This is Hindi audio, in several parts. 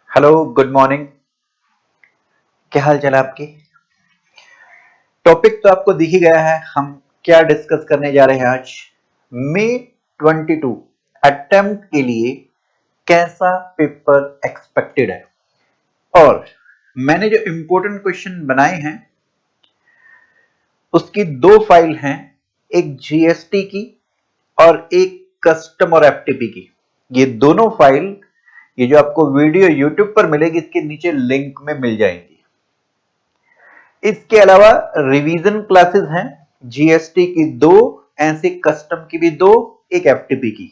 Hello, good morning. क्या हाल चाल है आपकी? टॉपिक तो आपको दिख ही गया है, हम क्या डिस्कस करने जा रहे हैं आज। मई 22 अटेम्प्ट के लिए कैसा पेपर एक्सपेक्टेड है, और मैंने जो इंपॉर्टेंट क्वेश्चन बनाए हैं उसकी दो फाइल हैं, एक जीएसटी की और एक कस्टम और एफटीपी की। ये दोनों फाइल, ये जो आपको वीडियो यूट्यूब पर मिलेगी, इसके नीचे लिंक में मिल जाएंगी। इसके अलावा रिवीजन क्लासेस हैं, जीएसटी की दो, ऐसे कस्टम की भी दो, एक एफटीपी की।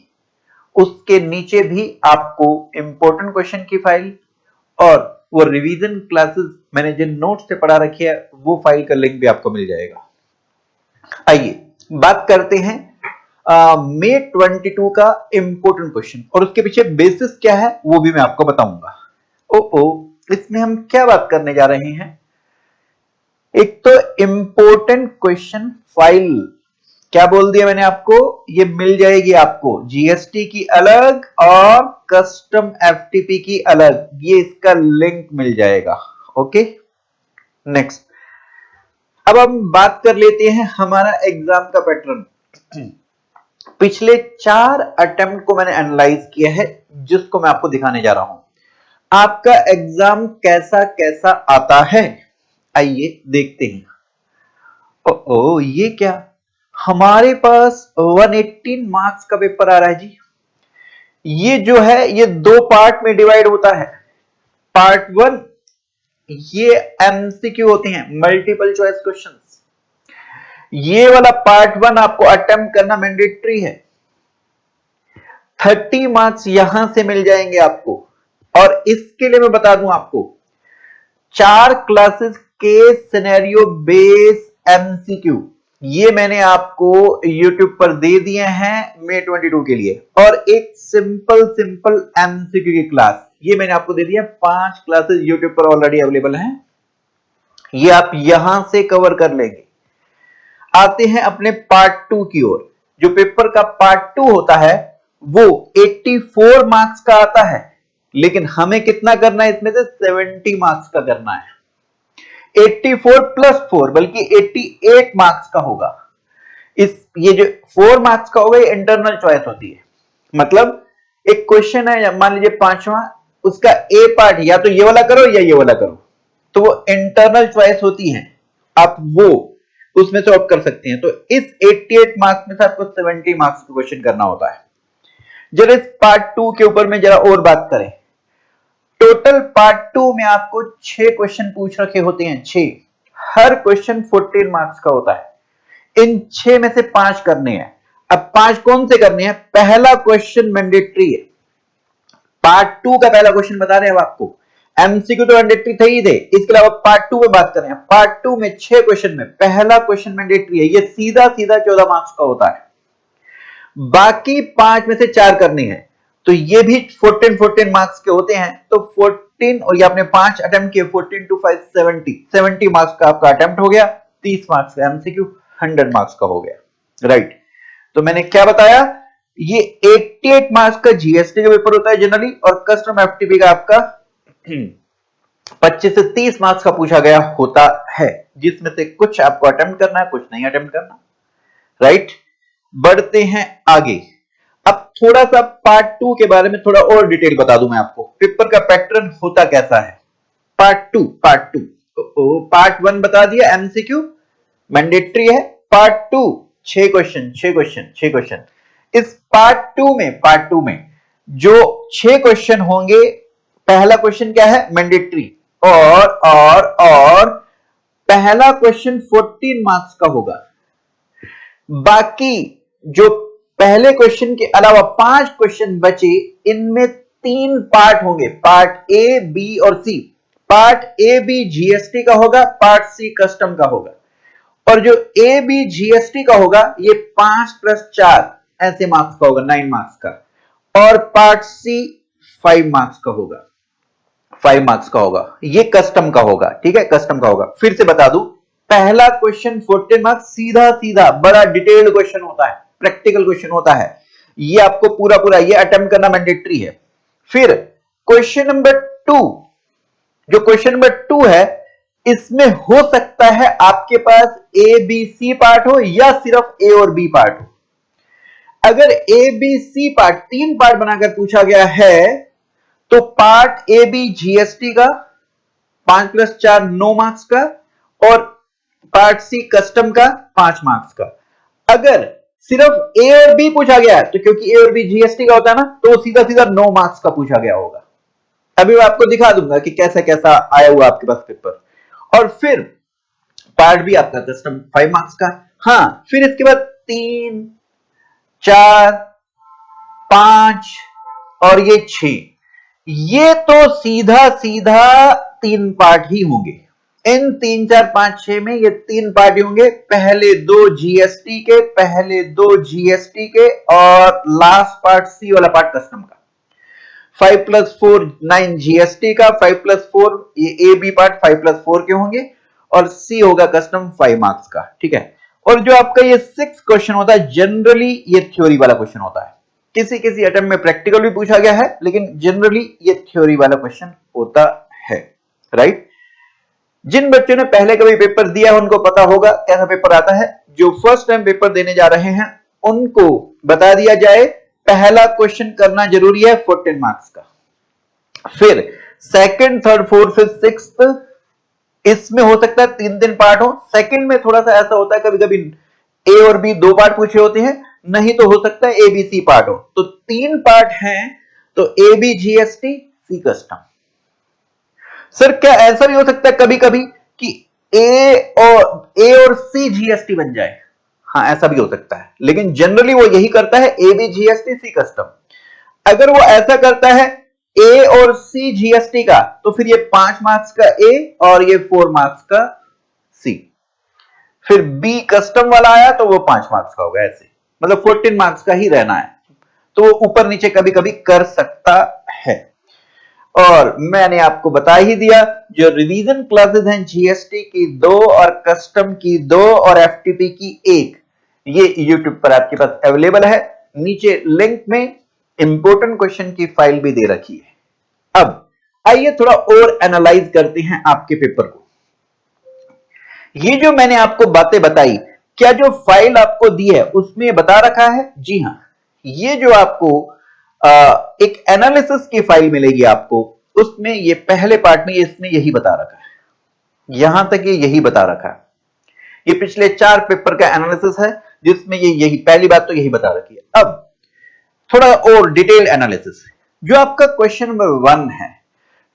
उसके नीचे भी आपको इंपॉर्टेंट क्वेश्चन की फाइल और वो रिवीजन क्लासेस मैंने जिन नोट्स से पढ़ा रखी है वो फाइल का लिंक भी आपको मिल जाएगा। आइए बात करते हैं मई 22 का इंपॉर्टेंट क्वेश्चन, और उसके पीछे बेसिस क्या है वो भी मैं आपको बताऊंगा। इसमें हम क्या बात करने जा रहे हैं? एक तो इंपॉर्टेंट क्वेश्चन फाइल, क्या बोल दिया मैंने आपको, ये मिल जाएगी आपको जीएसटी की अलग और कस्टम एफटीपी की अलग, ये इसका लिंक मिल जाएगा। Okay, next. अब हम बात कर लेते हैं हमारा एग्जाम का पैटर्न। पिछले 4 अटेम्प्ट को मैंने एनालाइज किया है, जिसको मैं आपको दिखाने जा रहा हूं। आपका एग्जाम कैसा कैसा आता है, आइए देखते हैं। ये क्या, हमारे पास 118 मार्क्स का पेपर आ रहा है जी। ये जो है ये दो पार्ट में डिवाइड होता है। पार्ट 1 ये एमसीक्यू होते हैं, मल्टीपल चॉइस क्वेश्चंस। ये वाला पार्ट 1 आपको अटेम्प्ट करना मैंडेटरी है। 30 मार्क्स यहां से मिल जाएंगे आपको। और इसके लिए मैं बता दूं आपको, 4 क्लासेस के सिनेरियो बेस एमसीक्यू ये मैंने आपको YouTube पर दे दिए हैं मई 22 के लिए, और एक सिंपल एमसीक्यू की क्लास ये मैंने आपको दे दिया। 5 क्लासेस YouTube पर ऑलरेडी अवेलेबल हैं, ये आप यहां से कवर कर लेंगे। आते हैं अपने पार्ट 2 की ओर। जो पेपर का पार्ट 2 होता है वो 84 मार्क्स का आता है, लेकिन हमें कितना करना है, इसमें से 70 मार्क्स का करना है। 84 प्लस 4 बल्कि 88 मार्क्स का होगा। ये जो 4 मार्क्स का होगा ये इंटरनल चॉइस होती है। मतलब एक क्वेश्चन है, मान लीजिए 5वां, उसका ए पार्ट या तो ये वाला करो या ये वाला करो, तो वो इंटरनल चॉइस होती है, आप वो उसमें से ऑप्ट कर सकते हैं। तो इस 88 मार्क्स में से आपको 70 मार्क्स का क्वेश्चन करना होता है। जरा इस पार्ट 2 के ऊपर में जरा और बात करें। टोटल पार्ट 2 में आपको 6 क्वेश्चन पूछ रखे होते हैं, 6। हर क्वेश्चन 14 मार्क्स का होता है। इन 6 में से 5 करने हैं। अब 5 कौन से करने हैं? पहला क्वेश्चन मैंडेटरी है। पार्ट 2 का पहला क्वेश्चन बता रहे हैं आपको, एमसीक्यू तो मैंडेटरी थे ही थे, इसके अलावा पार्ट 2 में बात करें। पार्ट 2 में 6 क्वेश्चन में पहला क्वेश्चन मैंडेटरी है, ये सीधा 14 मार्क्स का होता है। बाकी 5 में से 4 करनी है, तो ये भी 14 मार्क्स के होते हैं। तो 14, और ये आपने 5 अटेम्प्ट किए, 14 टू 5 70 मार्क्स का आपका अटेम्प्ट हो गया। 30 मार्क्स का एमसीक्यू 100 मार्क्स का हो गया। राइट, तो मैंने क्या बताया, ये 88 मार्क्स का जीएसटी का पेपर होता है जनरली, और कस्टम एफटीपी का आपका 25 से 30 मार्क्स का पूछा गया होता है, जिसमें से कुछ आपको अटेम्प्ट करना है, कुछ नहीं अटेम्प्ट करना। राइट, बढ़ते हैं आगे। अब थोड़ा सा पार्ट 2 के बारे में थोड़ा और डिटेल बता दूं मैं आपको, पेपर का पैटर्न होता कैसा है। पार्ट 2 पार्ट 1 बता दिया, एमसीक्यू मैंडेटरी है। Part 2 6 question. इस पार्ट 2 में जो 6 क्वेश्चन होंगे, पहला क्वेश्चन क्या है, मैंडेटरी, और पहला क्वेश्चन 14 मार्क्स का होगा। बाकी जो पहले क्वेश्चन के अलावा 5 क्वेश्चन बचे, इनमें 3 पार्ट होंगे, पार्ट ए, बी और सी। पार्ट ए बी जीएसटी का होगा, पार्ट सी कस्टम का होगा। और जो ए बी जीएसटी का होगा ये 5 + 4 ऐसे मार्क्स का होगा, 9 मार्क्स का। और पार्ट सी 5 मार्क्स का होगा, 5 मार्क्स का होगा। ये कस्टम का होगा, ठीक है, कस्टम का होगा। फिर से बता दूं, पहला क्वेश्चन 14 मार्क्स, सीधा बड़ा डिटेल्ड क्वेश्चन होता है, प्रैक्टिकल क्वेश्चन होता है, ये आपको पूरा ये अटेम्प्ट करना मैंडेटरी है। फिर क्वेश्चन नंबर 2, जो क्वेश्चन नंबर 2 है, इसमें हो सकता है आपके पास ए बी सी पार्ट हो या सिर्फ ए और बी पार्ट हो। अगर A B C part, 3 part बनाकर पूछा गया है, तो पार्ट ए बी जीएसटी का 5 + 4 9 मार्क्स का, और पार्ट सी कस्टम का 5 मार्क्स का। अगर सिर्फ ए और बी पूछा गया है, तो क्योंकि ए और बी जीएसटी का होता है ना, तो सीधा सीधा 9 मार्क्स का पूछा गया होगा। अभी मैं आपको दिखा दूंगा कि कैसा कैसा आया हुआ आपके पास पेपर। और फिर पार्ट बी आपका कस्टम 5 मार्क्स का। हां, फिर इसके बाद 3 4 5 और ये 6, ये तो सीधा सीधा 3 पार्ट ही होंगे। इन 3 4 5 6 में ये 3 पार्ट ही होंगे। पहले 2 जीएसटी के, पहले 2 जीएसटी के, और लास्ट पार्ट सी वाला पार्ट कस्टम का। 5 + 4 9 जीएसटी का, 5 + 4 ये ए बी पार्ट 5 + 4 के होंगे, और सी होगा कस्टम 5 मार्क्स का। ठीक है। और जो आपका ये 6 क्वेश्चन होता है, जनरली ये थ्योरी वाला क्वेश्चन होता है। किसी किसी अटेम्प्ट में प्रैक्टिकल भी पूछा गया है, लेकिन जनरली ये थ्योरी वाला क्वेश्चन होता है। राइट। जिन बच्चों ने पहले कभी पेपर दिया है उनको पता होगा कैसा पेपर आता है। जो फर्स्ट टाइम पेपर देने जा रहे हैं उनको बता दिया जाए, पहला क्वेश्चन करना जरूरी है 14 मार्क्स का। फिर second, third, fourth, fifth, sixth, इसमें हो सकता है 3 पार्ट हो। सेकंड में थोड़ा सा ऐसा होता है, कभी कभी ए और बी 2 पार्ट पूछे होते हैं, नहीं तो हो सकता है ए बी सी पार्ट हो। तो 3 पार्ट हैं, तो A B GST C custom. Sir क्या ऐसा भी हो सकता है कभी कभी कि ए और सी जीएसटी बन जाए? हाँ, ऐसा भी हो सकता है, लेकिन जनरली वो यही करता है, A B GST C custom. अगर वो ऐसा करता है ए और सी जीएसटी का, तो फिर ये 5 मार्क्स का ए और ये 4 मार्क्स का सी। फिर बी कस्टम वाला आया तो वो 5 मार्क्स का होगा। ऐसे मतलब 14 मार्क्स का ही रहना है, तो वो ऊपर नीचे कभी कभी कर सकता है। और मैंने आपको बता ही दिया, जो रिवीजन क्लासेस हैं जीएसटी की 2 और कस्टम की 2 और एफटीपी की 1, ये यूट्यूब पर आपके पास अवेलेबल है। नीचे लिंक में इंपोर्टेंट क्वेश्चन की फाइल भी दे रखी है। अब आइए थोड़ा और एनालाइज करते हैं आपके पेपर को। ये जो मैंने आपको बातें बताई, क्या जो फाइल आपको दी है उसमें बता रखा है? जी हां, ये जो आपको एक एनालिसिस की फाइल मिलेगी आपको, उसमें ये पहले पार्ट में इसमें यही बता रखा है। यहां तक ये यही बता रखा है। ये पिछले 4 पेपर का एनालिसिस है, जिसमें ये यही पहली बात तो यही बता रखी है। अब थोड़ा और डिटेल एनालिसिस, जो आपका क्वेश्चन नंबर 1 है,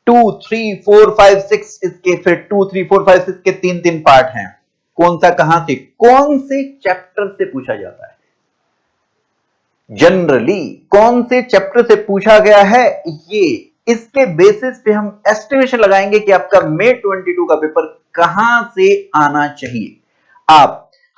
2 3 4 5 6, इसके फिर 2 3 4 5 6 के 3 पार्ट हैं। कौन सा, कहां से, कौन से चैप्टर से पूछा जाता है? जनरली कौन से चैप्टर से पूछा गया है, ये इसके बेसिस पे हम एस्टिमेशन लगाएंगे कि आपका मई 22 का पेपर कहां से आना चाहिए।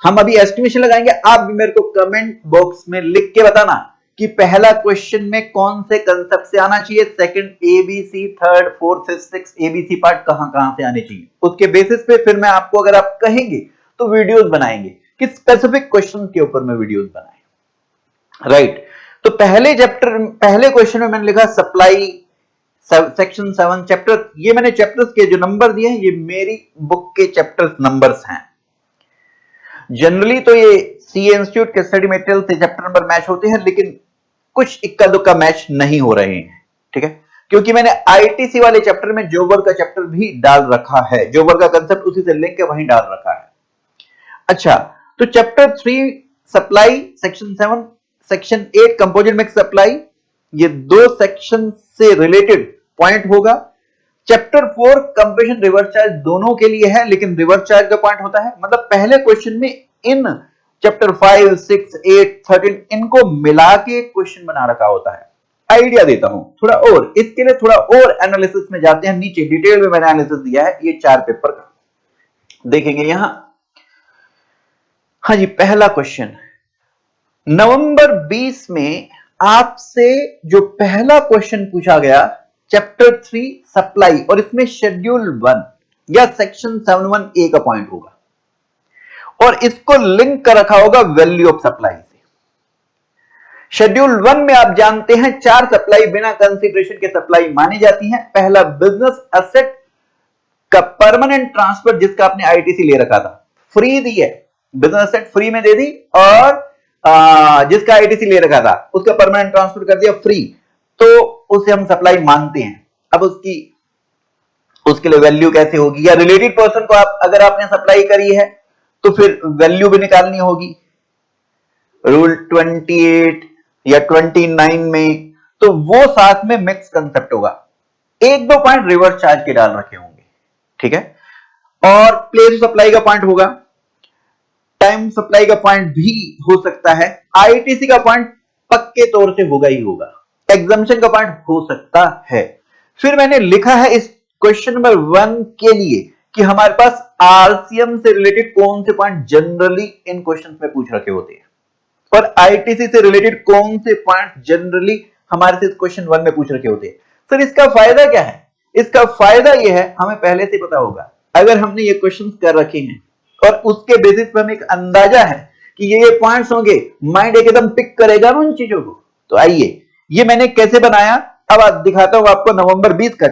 हम अभी एस्टिमेशन लगाएंगे, आप भी मेरे को कमेंट बॉक्स में लिख के बताना कि पहला क्वेश्चन में कौन से कंसेप्ट से आना चाहिए, second ABC, third, fourth, fifth, six ABC part कहां से आने चाहिए। उसके बेसिस पे फिर मैं आपको, अगर आप कहेंगे तो वीडियोस बनाएंगे कि स्पेसिफिक क्वेश्चन के ऊपर मैं वीडियोस बनाए। राइट। तो पहले चैप्टर, पहले क्वेश्चन में मैंने लिखा सप्लाई सेक्शन 7 चैप्टर। ये मैंने चैप्टर्स के जो नंबर दिए हैं, ये मेरी बुक के चैप्टर्स नंबर्स हैं। जनरली तो ये सी इंस्टीट्यूट के स्टडी मटेरियल से चैप्टर नंबर मैच होते हैं, लेकिन कुछ इक्का दुक्का मैच नहीं हो रहे हैं। ठीक है, क्योंकि मैंने आईटीसी वाले चैप्टर में जोबर का चैप्टर भी डाल रखा है, जोबर का कंसेप्ट उसी से लिंक है, वहीं डाल रखा है। अच्छा, तो chapter 3 supply, section 7, section 8 composite mix supply, ये 2 सेक्शन से रिलेटेड पॉइंट होगा। चैप्टर 4 कंप्रेशन रिवर्स चार्ज दोनों के लिए है, लेकिन रिवर्स चार्ज का पॉइंट होता है। मतलब पहले क्वेश्चन में इन चैप्टर 5 6 8 13 इनको मिला के क्वेश्चन बना रखा होता है। आइडिया देता हूं थोड़ा और, इसके लिए थोड़ा और एनालिसिस में जाते हैं। नीचे डिटेल में मैंने एनालिसिस दिया है, ये 4 पेपर का देखेंगे यहां। हाँ जी, पहला क्वेश्चन नवंबर 20 में आपसे जो पहला क्वेश्चन पूछा गया, चैप्टर 3 सप्लाई, और इसमें शेड्यूल 1 या सेक्शन 71A का पॉइंट होगा, और इसको लिंक कर रखा होगा वैल्यू ऑफ सप्लाई से। शेड्यूल 1 में आप जानते हैं 4 सप्लाई बिना कंसीडरेशन के सप्लाई मानी जाती हैं। पहला, बिजनेस एसेट का परमानेंट ट्रांसफर, जिसका आपने आईटीसी ले रखा था, फ्री दी है, बिजनेस एसेट फ्री में दे दी, और जिसका आईटीसी ले रखा था उसका परमानेंट ट्रांसफर कर दिया फ्री, तो उसे हम सप्लाई मानते हैं। अब उसके लिए वैल्यू कैसे होगी, या रिलेटेड पर्सन को अगर आपने सप्लाई करी है तो फिर वैल्यू भी निकालनी होगी रूल 28 या 29 में, तो वो साथ में मिक्स कंसेप्ट होगा। एक दो पॉइंट रिवर्स चार्ज के डाल रखे होंगे, ठीक है, और प्लेस सप्लाई का पॉइंट होगा, टाइम सप्लाई का पॉइंट भी हो सकता है, आईटीसी का पॉइंट पक्के तौर से होगा ही होगा, एग्जम्पशन का पॉइंट हो सकता है। फिर मैंने लिखा है इस क्वेश्चन नंबर 1 के लिए कि हमारे पास आरसीएम से रिलेटेड कौन से पॉइंट जनरली इन क्वेश्चंस में पूछ रखे होते हैं, और आईटीसी से रिलेटेड कौन से पॉइंट जनरली हमारे से क्वेश्चन 1 में पूछ रखे होते हैं। सर इसका फायदा क्या है? इसका फायदा यह है, हमें पहले से पता होगा, अगर हमने ये क्वेश्चंस कर रखे हैं और उसके बेसिस पर हमें एक अंदाजा है कि ये पॉइंट्स होंगे, माइंड एकदम पिक करेगा ना उन चीजों को। तो आइए, ये मैंने कैसे बनाया, अब आज दिखाता हूं आपको नवंबर 20 का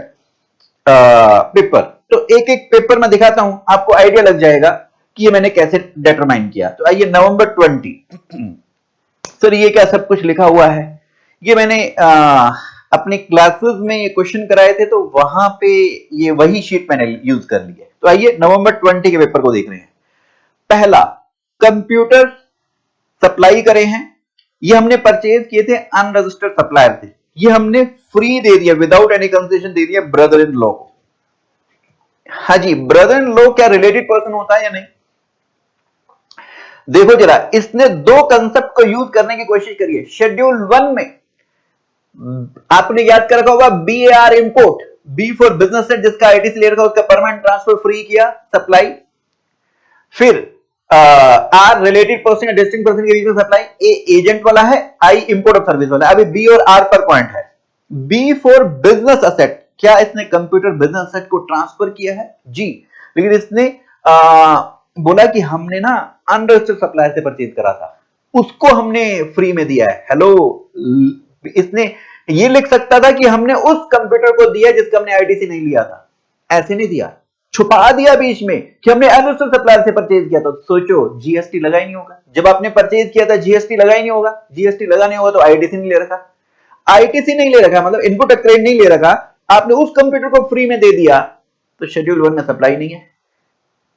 पेपर। तो एक एक पेपर में दिखाता हूं, आपको आइडिया लग जाएगा कि ये मैंने कैसे डिटरमाइन किया। तो आइए नवंबर 20। सर ये क्या सब कुछ लिखा हुआ है? ये मैंने अपने क्लासेस में ये क्वेश्चन कराए थे, तो वहां पे ये वही शीट मैंने यूज कर ली है। तो आइए नवंबर 20 के पेपर को देख रहे हैं। पहला, कंप्यूटर सप्लाई करे हैं, ये हमने परचेज किए थे अनरजिस्टर्ड सप्लायर से, ये हमने फ्री दे दिया, विदाउट एनी कंसेशन दे दिया ब्रदर इन लॉ को। हाँ जी, ब्रदर इन लॉ क्या रिलेटेड पर्सन होता है या नहीं? देखो जरा, इसने दो कंसेप्ट को यूज करने की कोशिश करी है। शेड्यूल 1 में आपने याद कर रखा होगा, BAR import, B for business set, जिसका आईटीसी ले रखा उसका परमानेंट ट्रांसफर फ्री किया सप्लाई। फिर आर रिलेटेड पर्सन या डिस्टिंक्ट पर्सन के बीच में सप्लाई, ए एजेंट वाला है, आई इंपोर्ट ऑफ सर्विस वाला है। अभी बी और आर पर पॉइंट है। बी फॉर बिजनेस एसेट, क्या इसने कंप्यूटर बिजनेस एसेट को ट्रांसफर किया है? जी, लेकिन इसने बोला कि हमने ना अनरजिस्टर्ड सप्लायर से परचेज करा था, उसको हमने फ्री में दिया है। हेलो, इसने ये लिख सकता था कि हमने उस कंप्यूटर को दिया जिसका हमने आईटीसी नहीं लिया था, ऐसे नहीं दिया, छुपा दिया बीच में कि हमने अनरजिस्टर्ड सप्लायर से परचेज किया। तो सोचो, जीएसटी लगा ही नहीं होगा। जब आपने परचेज किया था जीएसटी लगा ही नहीं होगा, जीएसटी लगा नहीं होगा तो आईटीसी नहीं ले रखा, आईटीसी नहीं ले रखा मतलब इनपुट क्रेडिट नहीं ले रखा, आपने उस कंप्यूटर को फ्री में दे दिया, तो शेड्यूल 1 में सप्लाई नहीं है,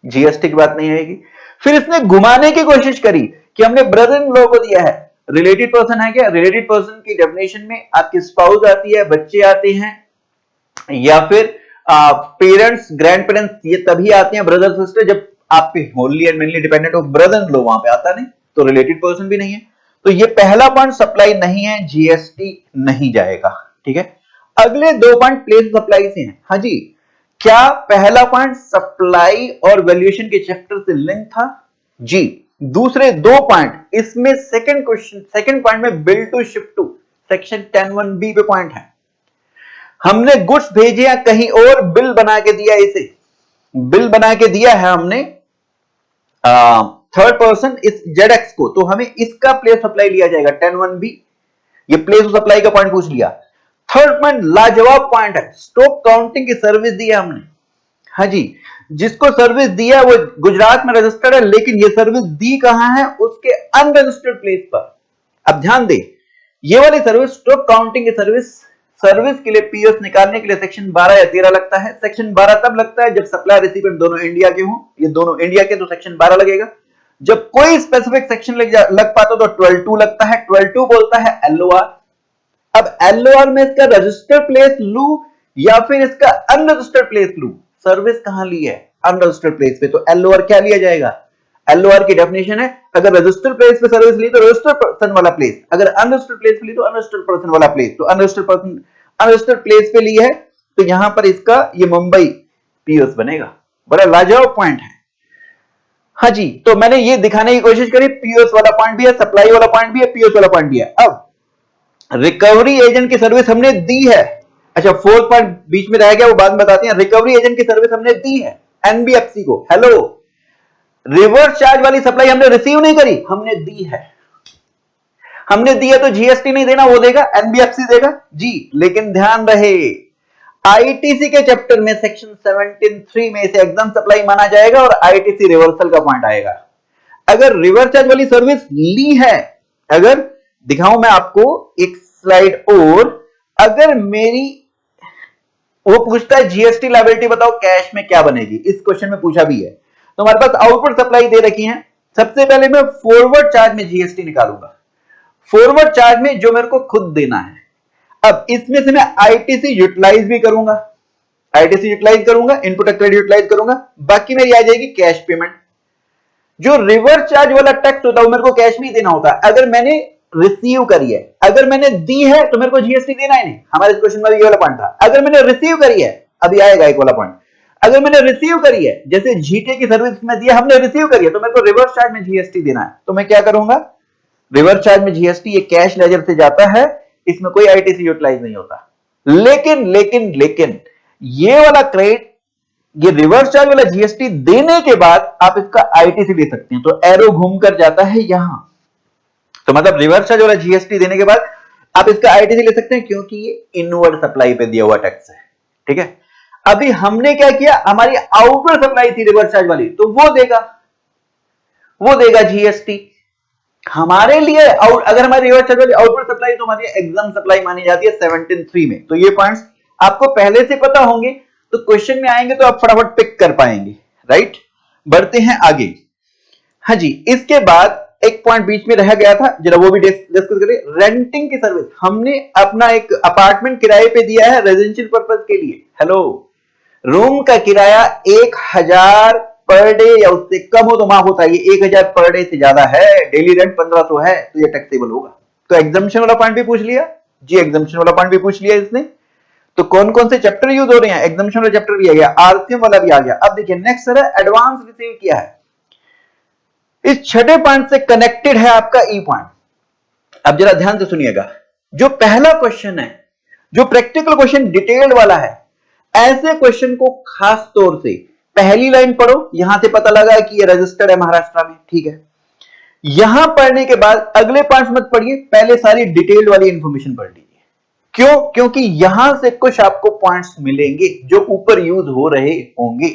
जीएसटी की बात नहीं आएगी। फिर इसने घुमाने की कोशिश करी कि हमने ब्रदर इन लॉ को दिया है, रिलेटेड पर्सन है क्या? रिलेटेड पर्सन की डेफिनेशन में आपकी स्पाउस आती है, बच्चे आते हैं, या फिर पेरेंट्स, ग्रैंड पेरेंट्स, ये तभी आते हैं, ब्रदर सिस्टर, जब आप पे होनली and mainly dependent of brother in law वहां पे आता नहीं, तो रिलेटेड पर्सन भी नहीं है। तो ये पहला पॉइंट सप्लाई नहीं है, जीएसटी नहीं जाएगा, ठीक है। अगले दो पॉइंट प्लेस सप्लाई से हैं। हाँ जी, क्या पहला पॉइंट सप्लाई और वैल्यूएशन के चैप्टर से लिंक था? जी। दूसरे दो पॉइंट इसमें सेकंड क्वेश्चन, सेकंड पॉइंट में bill to ship to section 10(1)(b) पे पॉइंट है। हमने गुड्स भेजे हैं कहीं और, बिल बना के दिया, इसे बिल बना के दिया है हमने थर्ड पर्सन इस जेडएक्स को, तो हमें इसका प्लेस सप्लाई लिया जाएगा 10(1)(b). ये प्लेस सप्लाई का पॉइंट पूछ लिया। थर्ड पॉइंट लाजवाब पॉइंट है, स्टॉक काउंटिंग की सर्विस दी है हमने। हाँ जी, जिसको सर्विस दी है वो गुजरात में रजिस्टर्ड है, लेकिन ये सर्विस दी कहां है? उसके अनरजिस्टर्ड प्लेस पर। अब ध्यान दे, ये वाली सर्विस, स्टॉक काउंटिंग की सर्विस, सर्विस के लिए पीएस निकालने के लिए सेक्शन 12 या 13 लगता है। सेक्शन 12 तब लगता है जब सप्लाई रिसिपेंट दोनों इंडिया के हों, ये दोनों इंडिया के, तो सेक्शन 12 लगेगा। जब कोई स्पेसिफिक सेक्शन लग पाता तो 12(2) लगता है। 12(2) बोलता है एलओआर। अब एलओआर में इसका रजिस्टर्ड प्लेस लू या फिर इसका अनरजिस्टर्ड प्लेस लू? सर्विस कहां ली है? अनरजिस्टर्ड प्लेस पे, तो एलओआर क्या लिया जाएगा? एलओआर की डेफिनेशन है, अगर रजिस्टर्ड प्लेस पे सर्विस ली तो रजिस्टर्ड पर्सन वाला प्लेस, अगर अनरजिस्टर्ड प्लेस पे ली तो अनरजिस्टर्ड पर्सन वाला प्लेस। तो अनरजिस्टर्ड प्लेस पे ली है, तो यहां पर इसका ये मुंबई पीएस बनेगा। बड़ा लाजवाब पॉइंट है। हाँ जी, तो मैंने ये दिखाने की कोशिश करी, पीएस वाला पॉइंट भी है, सप्लाई वाला पॉइंट भी है, पीएस वाला पॉइंट भी है। अब रिकवरी एजेंट की सर्विस हमने दी है। अच्छा, फोर्थ पॉइंट बीच में रह गया, वो बाद में बताते हैं। रिकवरी एजेंट की सर्विस हमने दी है एनबीएफसी को। हेलो, रिवर्स चार्ज वाली सप्लाई हमने रिसीव नहीं करी, हमने दी है। हमने दिया तो जीएसटी नहीं देना, वो देगा, एनबीएफसी देगा जी। लेकिन ध्यान रहे, आईटीसी के चैप्टर में सेक्शन 17(3) में इसे एग्जाम सप्लाई माना जाएगा और आईटीसी रिवर्सल का पॉइंट आएगा। अगर रिवर्स चार्ज वाली सर्विस ली है, अगर दिखाऊं मैं आपको एक स्लाइड और, अगर मेरी वो पूछता है जीएसटी लायबिलिटी बताओ कैश में क्या बनेगी, इस क्वेश्चन में पूछा भी है। तो हमारे पास आउटपुट सप्लाई दे रखी है। सबसे पहले मैं फॉरवर्ड चार्ज में जीएसटी निकालूंगा, फॉरवर्ड चार्ज में जो मेरे को खुद देना है। अब इसमें से मैं आईटीसी यूटिलाइज भी करूंगा, आईटीसी यूटिलाइज करूंगा, इनपुट क्रेडिट यूटिलाइज करूंगा, बाकी मेरी आ जाएगी कैश पेमेंट। जो रिवर्स चार्ज वाला टैक्स होता है वो मेरे को कैश में देना होता है। अगर मैंने रिसीव करी है, अगर मैंने दी है तो मेरे को जीएसटी देना ही नहीं। हमारे इस क्वेश्चन में ये वाला पॉइंट था, अगर मैंने रिसीव करी है, अभी आएगा एक वाला पॉइंट, अगर मैंने रिसीव करी है, जैसे जीटे की सर्विस में दिया, हमने रिसीव करी है, तो मेरे को रिवर्स चार्ज में जीएसटी देना है। तो मैं क्या करूंगा, रिवर्स चार्ज में जीएसटी ये कैश लेजर से जाता है, इसमें कोई आईटीसी यूटिलाइज नहीं होता। लेकिन ये वाला क्रेडिट, ये रिवर्स चार्ज वाला जीएसटी देने के बाद आप इसका आईटीसी ले सकते हैं। तो एरो घूमकर जाता है यहां, तो मतलब रिवर्स चार्ज वाला जीएसटी देने के बाद आप इसका आईटीसी ले सकते हैं, क्योंकि ये इनवर्ड सप्लाई पे दिया हुआ टैक्स है। ठीक है, अभी हमने क्या किया, हमारी आउटवर्ड सप्लाई थी रिवर्स चार्ज वाली, तो वो देगा जीएसटी हमारे लिए। अगर हमारी रिवर्स चार्ज वाली आउटवर्ड सप्लाई, तो हमारी एग्जाम सप्लाई मानी जाती है 17(3) में। तो ये पॉइंट्स आपको पहले से पता होंगे, तो क्वेश्चन में आएंगे तो आप फटाफट पिक कर पाएंगे। राइट, बढ़ते हैं आगे। हाँ जी, इसके बाद एक पॉइंट बीच में रह गया था, जरा वो भी डिस्कस करें। रेंटिंग की सर्विस, हमने अपना एक अपार्टमेंट किराए पे दिया है रेजिडेंशियल पर्पस के लिए। हेलो, रूम का किराया 1000 पर डे या उससे कम हो तो माफ होता है, ये 1000 पर डे से ज्यादा है, डेली रेंट 1500 है, तो ये टैक्सेबल होगा। तो एग्जम्पशन वाला पॉइंट भी पूछ लिया जी, एग्जम्पशन वाला पॉइंट भी पूछ लिया इसने। तो कौन कौन से चैप्टर यूज हो रहे हैं, एग्जम्पशन वाला चैप्टर भी आ गया, आरसीएम वाला भी आ गया। अब देखिए नेक्स्ट है एडवांस रिसीव किया है, इस छठे पॉइंट से कनेक्टेड है आपका ई पॉइंट। अब जरा ध्यान से सुनिएगा, जो पहला क्वेश्चन है, जो प्रैक्टिकल क्वेश्चन डिटेल्ड वाला है, ऐसे क्वेश्चन को खास तौर से पहली लाइन पढ़ो, यहां से पता लगा कि ये रजिस्टर्ड है महाराष्ट्र में। ठीक है, यहां पढ़ने के बाद अगले पॉइंट्स मत पढ़िए, पहले सारी डिटेल्ड वाली इंफॉर्मेशन पढ़ लीजिए। क्यों? क्योंकि यहां से कुछ आपको पॉइंट्स मिलेंगे जो ऊपर यूज हो रहे होंगे।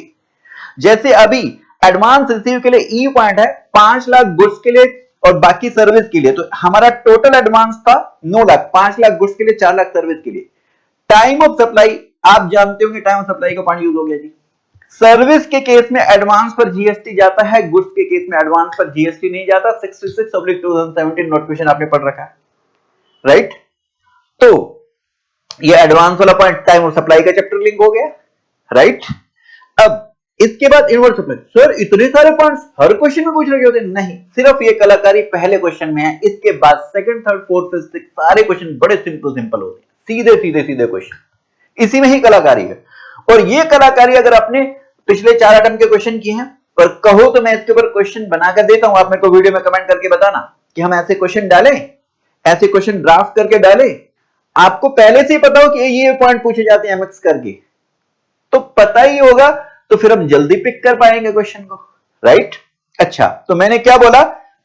जैसे अभी एडवांस रिसीव के लिए ई पॉइंट है 5 लाख गुड्स के लिए और बाकी सर्विस के लिए, तो हमारा टोटल एडवांस था 9 लाख, 5 लाख गुड्स के लिए, 4 लाख सर्विस के लिए। टाइम ऑफ सप्लाई आप जानते होंगे, टाइम ऑफ सप्लाई का पॉइंट यूज हो गया जी। सर्विस के केस में एडवांस पर जीएसटी जाता है, गुड्स के केस में एडवांस पर जीएसटी नहीं जाता। 66/2017 नोटिफिकेशन आपने पढ़ रखा है। राइट, तो ये एडवांस वाला पॉइंट टाइम ऑफ सप्लाई का चैप्टर लिंक हो गया। राइट, अब इसके बाद इनवर्ड सप्लाई। सर इतने सारे पॉइंट्स हर क्वेश्चन में पूछ रहे होते? नहीं, सिर्फ ये कलाकारी पहले क्वेश्चन में है, इसके बाद second, third, fourth, fifth, sixth सारे क्वेश्चन बड़े सिंपल होते हैं, सीधे सीधे सीधे क्वेश्चन, इसी में ही कलाकारी है। और ये कलाकारी अगर आपने पिछले 4 अटेम्प्ट के क्वेश्चन किए हैं, पर कहो तो मैं इसके ऊपर क्वेश्चन बनाकर देता हूं, आप मेरे को वीडियो में कमेंट करके बताना कि हम ऐसे क्वेश्चन डालें, ऐसे क्वेश्चन ड्राफ्ट करके डालें। आपको पहले से ही पता हो कि ये पॉइंट पूछे जाते हैं एमएक्स करके, तो पता ही होगा, तो फिर हम जल्दी पिक कर पाएंगे क्वेश्चन को। राइट, अच्छा, तो मैंने क्या बोला,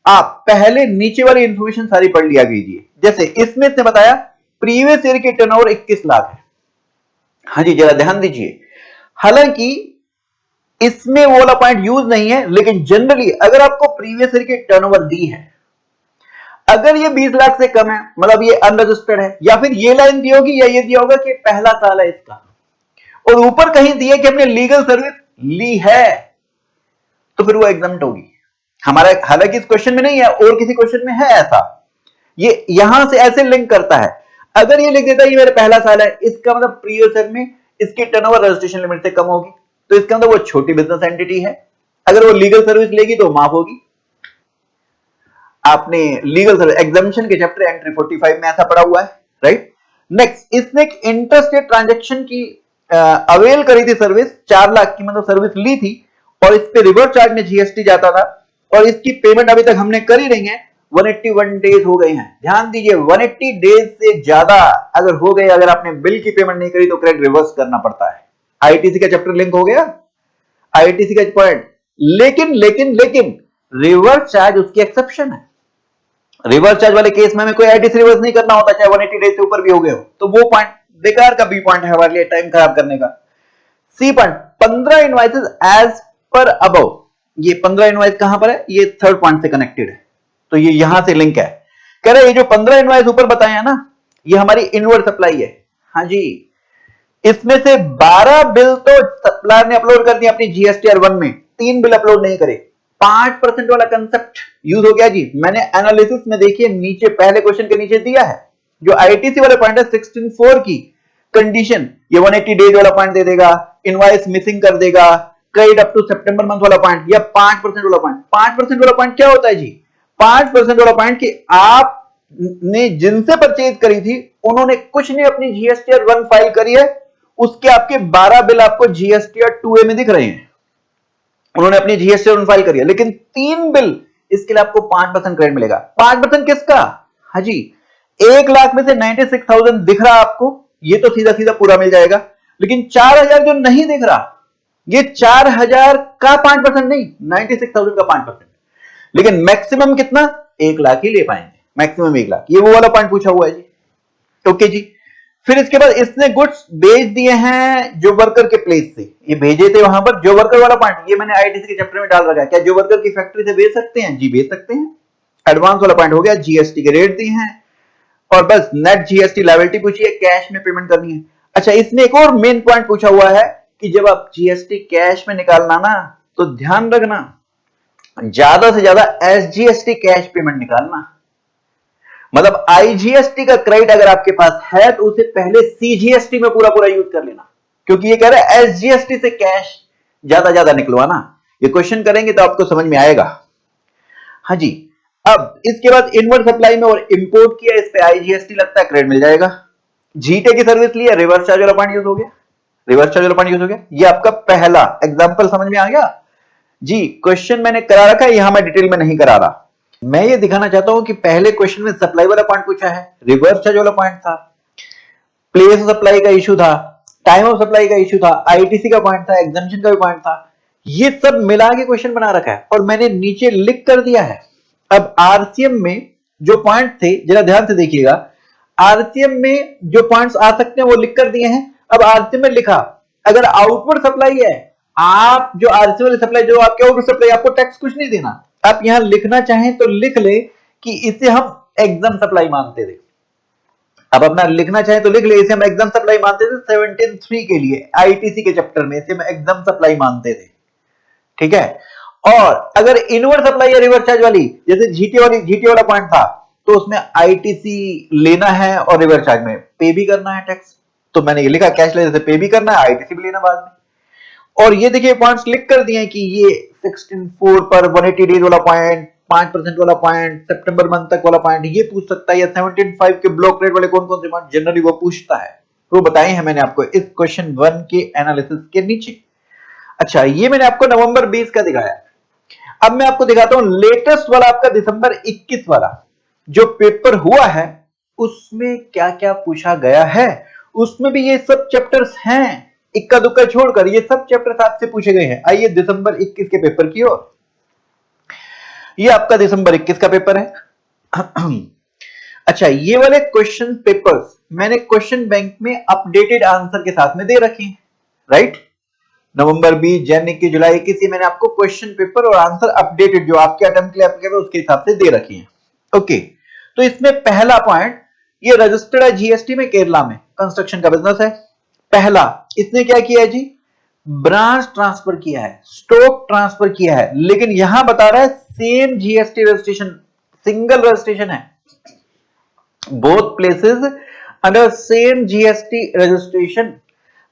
आप पहले नीचे वाली इंफॉर्मेशन सारी पढ़ लिया कीजिए। जैसे इसमें इसने बताया प्रीवियस ईयर की टर्नओवर 21 लाख है। हाँ जी, जरा ध्यान दीजिए, हालांकि इसमें वो वाला पॉइंट यूज नहीं है, लेकिन जनरली अगर आपको प्रीवियस ईयर की टर्नओवर दी है, अगर ये 20 लाख से कम है, मतलब ये अनरजिस्टर्ड है, या फिर ये लाइन दी होगी या ये दिया होगा कि पहला साल है इसका, और ऊपर कहीं दिया कि हमने लीगल सर्विस ली है, तो फिर वो एग्जम्प्ट होगी हमारा। हालांकि इस क्वेश्चन में नहीं है, और किसी क्वेश्चन में है ऐसा, ये यहां से ऐसे लिंक करता है। अगर ये लिख देता है ये मेरा पहला साल है, इसका मतलब प्रीवियस ईयर में इसकी टर्नओवर रजिस्ट्रेशन लिमिट से कम होगी, तो इसका मतलब वो छोटी बिजनेस एंटिटी है। अगर वो लीगल सर्विस लेगी तो माफ होगी। आपने लीगल सर्विस एग्जामिनेशन के चैप्टर एंट्री 45 में ऐसा पढ़ा हुआ है। राइट, नेक्स्ट, इसने एक इंटरस्टेट ट्रांजैक्शन की अवेल करी थी सर्विस, 4 लाख की मतलब सर्विस ली थी, और इस पे रिवर्स चार्ज में जीएसटी जाता था, और इसकी पेमेंट अभी तक हमने कर ही रही है। 181 डेज हो गए हैं। ध्यान दीजिए, 180 डेज से ज्यादा अगर हो गए, अगर आपने बिल की पेमेंट नहीं करी तो क्रेडिट रिवर्स करना पड़ता है। आईटीसी का चैप्टर लिंक हो गया, आईटीसी का पॉइंट। लेकिन रिवर्स चार्ज उसकी एक्सेप्शन है। रिवर्स चार्ज वाले केस में हमें कोई आईटीसी रिवर्स नहीं करना होता, चाहे 180 डेज से ऊपर भी हो गए हो, तो वो पॉइंट बेकार का बी पॉइंट है हमारे लिए, टाइम खराब करने का। C point, 15 invoices as per above, ये 15 इनवाइस कहां पर है, ये थर्ड पॉइंट से कनेक्टेड है, तो ये यहां से लिंक है। कह रहे ये जो 15 इनवाइस ऊपर बताए हैं ना, ये हमारी इनवर्ड सप्लाई है। हाँ जी, इसमें से 12 बिल तो सप्लायर ने अपलोड कर दिया अपनी जीएसटीआर 1 में, 3 बिल अपलोड नहीं करे। 5% वाला कंसेप्ट यूज हो गया जी। मैंने एनालिसिस में देखिए नीचे पहले क्वेश्चन के नीचे दिया है, जो आईटीसी वाले पॉइंट है 16.4 की कंडीशन, ये 180 डेज वाला पॉइंट दे देगा, इनवॉइस मिसिंग कर देगा, क्रेडिट अप टू सितंबर मंथ वाला पॉइंट, या 5% वाला पॉइंट। 5% वाला पॉइंट क्या होता है जी? 5% वाला पॉइंट कि आप ने जिनसे परचेज करी थी उन्होंने कुछ नहीं अपनी जीएसटीआर 1 फाइल करी है, उसके आपके 12 बिल आपको जीएसटीआर 2A में दिख रहे हैं, उन्होंने अपनी जीएसटीआर 1 फाइल करी है, लेकिन 3 बिल, इसके लिए आपको 5% क्रेडिट मिलेगा। 5% किसका? हाँ जी, 1 लाख में से 96,000 दिख रहा आपको, ये तो सीधा सीधा पूरा मिल जाएगा, लेकिन 4,000 जो नहीं दिख रहा, ये 4,000 का 5% नहीं, 96,000 का 5%, लेकिन मैक्सिमम कितना? 1 लाख ही ले पाएंगे, मैक्सिमम 1 लाख, ये वो वाला पॉइंट पूछा हुआ है जी। ओके जी, फिर इसके बाद इसने गुड्स भेज दिए हैं जो वर्कर के प्लेस से, ये भेजे थे वहां पर, जो वर्कर वाला पॉइंट ये मैंने आईटीसी के चैप्टर में डाल रखा है। क्या जो वर्कर की फैक्ट्री से भेज सकते हैं? जी भेज सकते हैं। एडवांस वाला पॉइंट हो गया, जीएसटी के रेट दिए हैं, और बस नेट जीएसटी लायबिलिटी पूछी है, कैश में पेमेंट करनी है। अच्छा, इसने एक और मेन पॉइंट पूछा हुआ है कि जब आप जीएसटी कैश में निकालना ना, तो ध्यान रखना ज्यादा से ज्यादा एसजीएसटी कैश पेमेंट निकालना, मतलब आईजीएसटी का क्रेडिट अगर आपके पास है तो उसे पहले सीजीएसटी में पूरा पूरा यूज कर लेना, क्योंकि ये कह रहा है एसजीएसटी से कैश ज्यादा ज्यादा निकलवाना। ये क्वेश्चन करेंगे तो आपको समझ में आएगा। हाँ जी, अब इसके बाद इनवर्ड सप्लाई में और इंपोर्ट किया, इस पे आईजीएसटी लगता है, क्रेडिट मिल जाएगा। जीटे की सर्विस लिया, रिवर्स चार्ज वाला पॉइंट यूज हो गया, रिवर्स चार्ज वाला पॉइंट यूज हो गया। ये आपका पहला एग्जांपल समझ में आ गया जी। क्वेश्चन मैंने करा रखा है, यहां मैं डिटेल में नहीं करा रहा, मैं ये दिखाना चाहता हूं कि पहले क्वेश्चन में सप्लाई वाला पॉइंट पूछा है, रिवर्स चार्ज वाला पॉइंट था, प्लेस ऑफ सप्लाई का इशू था, टाइम ऑफ सप्लाई का इशू था, आईटीसी का पॉइंट था, एग्जामिशन का भी पॉइंट था, ये सब मिला के क्वेश्चन बना रखा है और मैंने नीचे लिख कर दिया है। अब आरसीएम में जो पॉइंट थे जरा ध्यान से देखिएगा, आरसीएम में जो पॉइंट्स आ सकते हैं वो लिख कर दिए हैं। अब आरसीएम में लिखा, अगर आउटपुट सप्लाई है, आप जो आरसीएम वाली सप्लाई, जो आपके आउटपुट सप्लाई, आपको टैक्स कुछ नहीं देना। आप यहां लिखना चाहें तो लिख ले कि इसे हम एग्जाम सप्लाई मानते थे, अब अपना लिखना चाहे तो लिख ले, इसे हम एग्जाम सप्लाई मानते थे 17.3 के लिए, आईटीसी के चैप्टर में इसे हम एग्जाम सप्लाई मानते थे, ठीक है। और अगर इनवर्ड सप्लाई या रिवर्स चार्ज वाली, जैसे जीटी वाला पॉइंट था, तो उसमें आईटीसी लेना है और रिवर्स चार्ज में पे भी करना है टैक्स, तो मैंने ये लिखा कैश लेने से पे भी करना है, आईटीसी भी लेना बाद में। और ये देखिए पॉइंट्स लिख कर दिए कि ये 16.4 पर 180 डेज वाला पॉइंट, 5% वाला पॉइंट, सितंबर मंथ तक वाला पॉइंट ये पूछ सकता है, या 17.5 के ब्लॉक रेट वाले कौन कौन से पॉइंट जनरली वो पूछता है, वो बताए हैं मैंने आपको इस क्वेश्चन 1 के एनालिसिस के नीचे। अच्छा, ये मैंने आपको नवंबर 20 का दिखाया। अब मैं आपको दिखाता हूं लेटेस्ट वाला, आपका दिसंबर 21 वाला जो पेपर हुआ है, उसमें क्या क्या पूछा गया है। उसमें भी ये सब चैप्टर्स हैं, इक्का दुक्का छोड़कर ये सब चैप्टर्स आपसे पूछे गए हैं। आइए दिसंबर 21 के पेपर की ओर, ये आपका दिसंबर 21 का पेपर है। अच्छा, ये वाले क्वेश्चन पेपर्स मैंने क्वेश्चन बैंक में अपडेटेड आंसर के साथ में दे रखे हैं, राइट। नवंबर 20, जन 21, जुलाई 21, ये मैंने आपको क्वेश्चन पेपर और आंसर अपडेटेड जो आपके अटेम्प्ट के लिए एप्लीकेबल उसके हिसाब से दे रखे हैं। ओके, तो इसमें पहला पॉइंट, ये रजिस्टर्ड है जीएसटी में, केरला में कंस्ट्रक्शन का बिजनेस है। पहला इसने क्या किया है जी, ब्रांच ट्रांसफर किया है, स्टॉक ट्रांसफर किया है, लेकिन यहां बता रहा है same GST registration, single registration है, both places under same GST registration.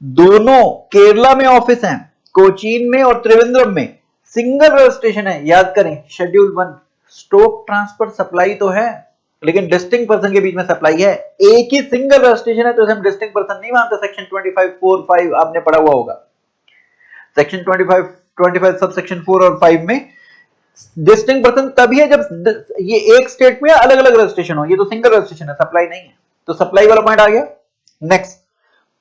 दोनों केरला में ऑफिस हैं, कोचीन में और त्रिवेंद्रम में, सिंगल रजिस्ट्रेशन है। याद करें शेड्यूल 1, स्टॉक ट्रांसफर सप्लाई तो है लेकिन डिस्टिंक्ट पर्सन के बीच में सप्लाई है, एक ही सिंगल रजिस्ट्रेशन है, तो हम डिस्टिंक्ट पर्सन नहीं मानते। सेक्शन 25(4)(5) आपने पढ़ा हुआ होगा, सेक्शन 25 सब सेक्शन 4 और 5 में डिस्टिंक्ट पर्सन तभी है जब ये एक स्टेट में अलग अलग रजिस्ट्रेशन हो, ये तो सिंगल रजिस्ट्रेशन है, सप्लाई नहीं है, तो सप्लाई वाला पॉइंट आ गया। नेक्स्ट,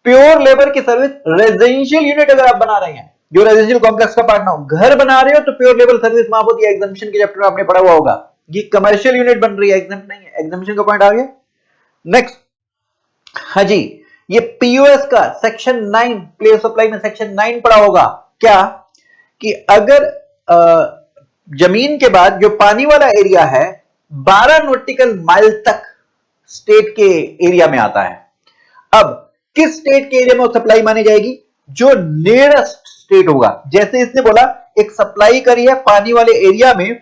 प्योर लेबर की सर्विस, रेजिडेंशियल यूनिट अगर आप बना रहे हैं, जो रेजिडेंशियल कॉम्प्लेक्स का पार्ट ना हो, घर बना रहे हो, तो प्योर लेबर सर्विस माफ होती है, एग्जामिशन के चैप्टर में आपने पढ़ा हुआ होगा। ये कमर्शियल यूनिट बन रही है, एग्जाम्प्ट नहीं है, एग्जामिनेशन का पॉइंट आ गया। नेक्स्ट, हाँ जी, ये पीओएस का सेक्शन 9 प्लेस सप्लाई में सेक्शन 9 पढ़ा होगा क्या, कि अगर जमीन के बाद जो पानी वाला एरिया है 12 नॉटिकल माइल तक स्टेट के एरिया में आता है। अब किस स्टेट के एरिया में सप्लाई मानी जाएगी, जो नियरेस्ट स्टेट होगा। जैसे इसने बोला एक सप्लाई करी है पानी वाले एरिया में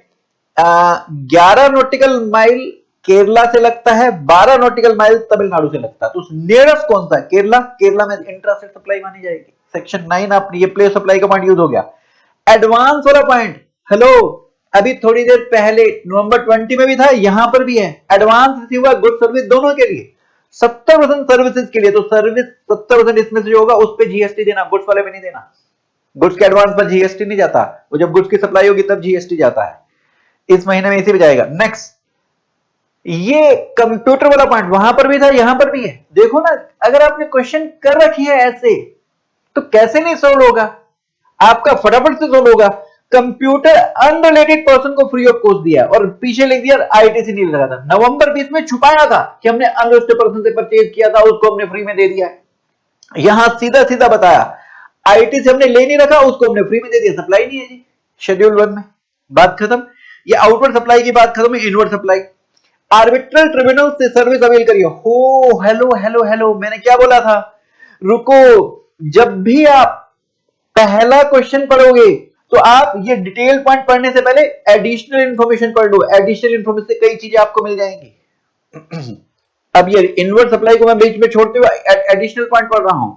11 नॉटिकल माइल केरला से लगता है, 12 नॉटिकल माइल तमिलनाडु से लगता है, तो नियरेस्ट कौन सा है, केरला। केरला में इंट्रा स्टेट सप्लाई मानी जाएगी। सेक्शन 9 आपने ये प्लेस सप्लाई का पॉइंट यूज हो गया। एडवांस वाला पॉइंट, हेलो, अभी थोड़ी देर पहले नवंबर 20 में भी था, यहां पर भी है। एडवांस रिसीव हुआ गुड सर्विस दोनों के लिए, 70% सर्विसेज के लिए, तो सर्विस 70% इसमें से जो होगा उस पर जीएसटी देना, गुड्स वाले में नहीं देना। गुड्स के एडवांस पर जीएसटी नहीं जाता, वो जब गुड्स की सप्लाई होगी तब जीएसटी जाता है। इस महीने में इसी पे जाएगा। नेक्स्ट, ये कंप्यूटर वाला पॉइंट वहां पर भी था, यहां पर भी है। देखो ना, अगर आपने क्वेश्चन कर रखी है ऐसे तो कैसे नहीं सोल्व होगा, आपका फटाफट से सोल्व होगा। कंप्यूटर अनरिलेटेड पर्सन को फ्री ऑफ कॉस्ट दिया और पीछे लिख दिया आईटीसी नहीं लगा था। नवंबर 20 में छुपाया था कि हमने अनरजिस्टर्ड पर्सन से परचेज किया था, उसको हमने फ्री में दे दिया है। यहां सीधा सीधा बताया आईटीसी हमने ले नहीं रखा, उसको हमने फ्री में दे दिया, सप्लाई नहीं है जी शेड्यूल 1 में, बात खत्म। ये आउटवर्ड सप्लाई की बात खत्म है। इनवर्ड सप्लाई, आर्बिट्रल ट्रिब्यूनल से सर्विस अवेल करिए। हो हेलो हेलो हेलो, मैंने क्या बोला था, रुको, जब भी आप पहला क्वेश्चन पढ़ोगे तो आप ये डिटेल पॉइंट पढ़ने से पहले एडिशनल इंफॉर्मेशन पढ़ लो। एडिशनल इंफॉर्मेशन से कई चीजें आपको मिल जाएंगी। अब ये इनवर्ड सप्लाई को मैं बीच में छोड़ते हुए एडिशनल पॉइंट पढ़ रहा हूं।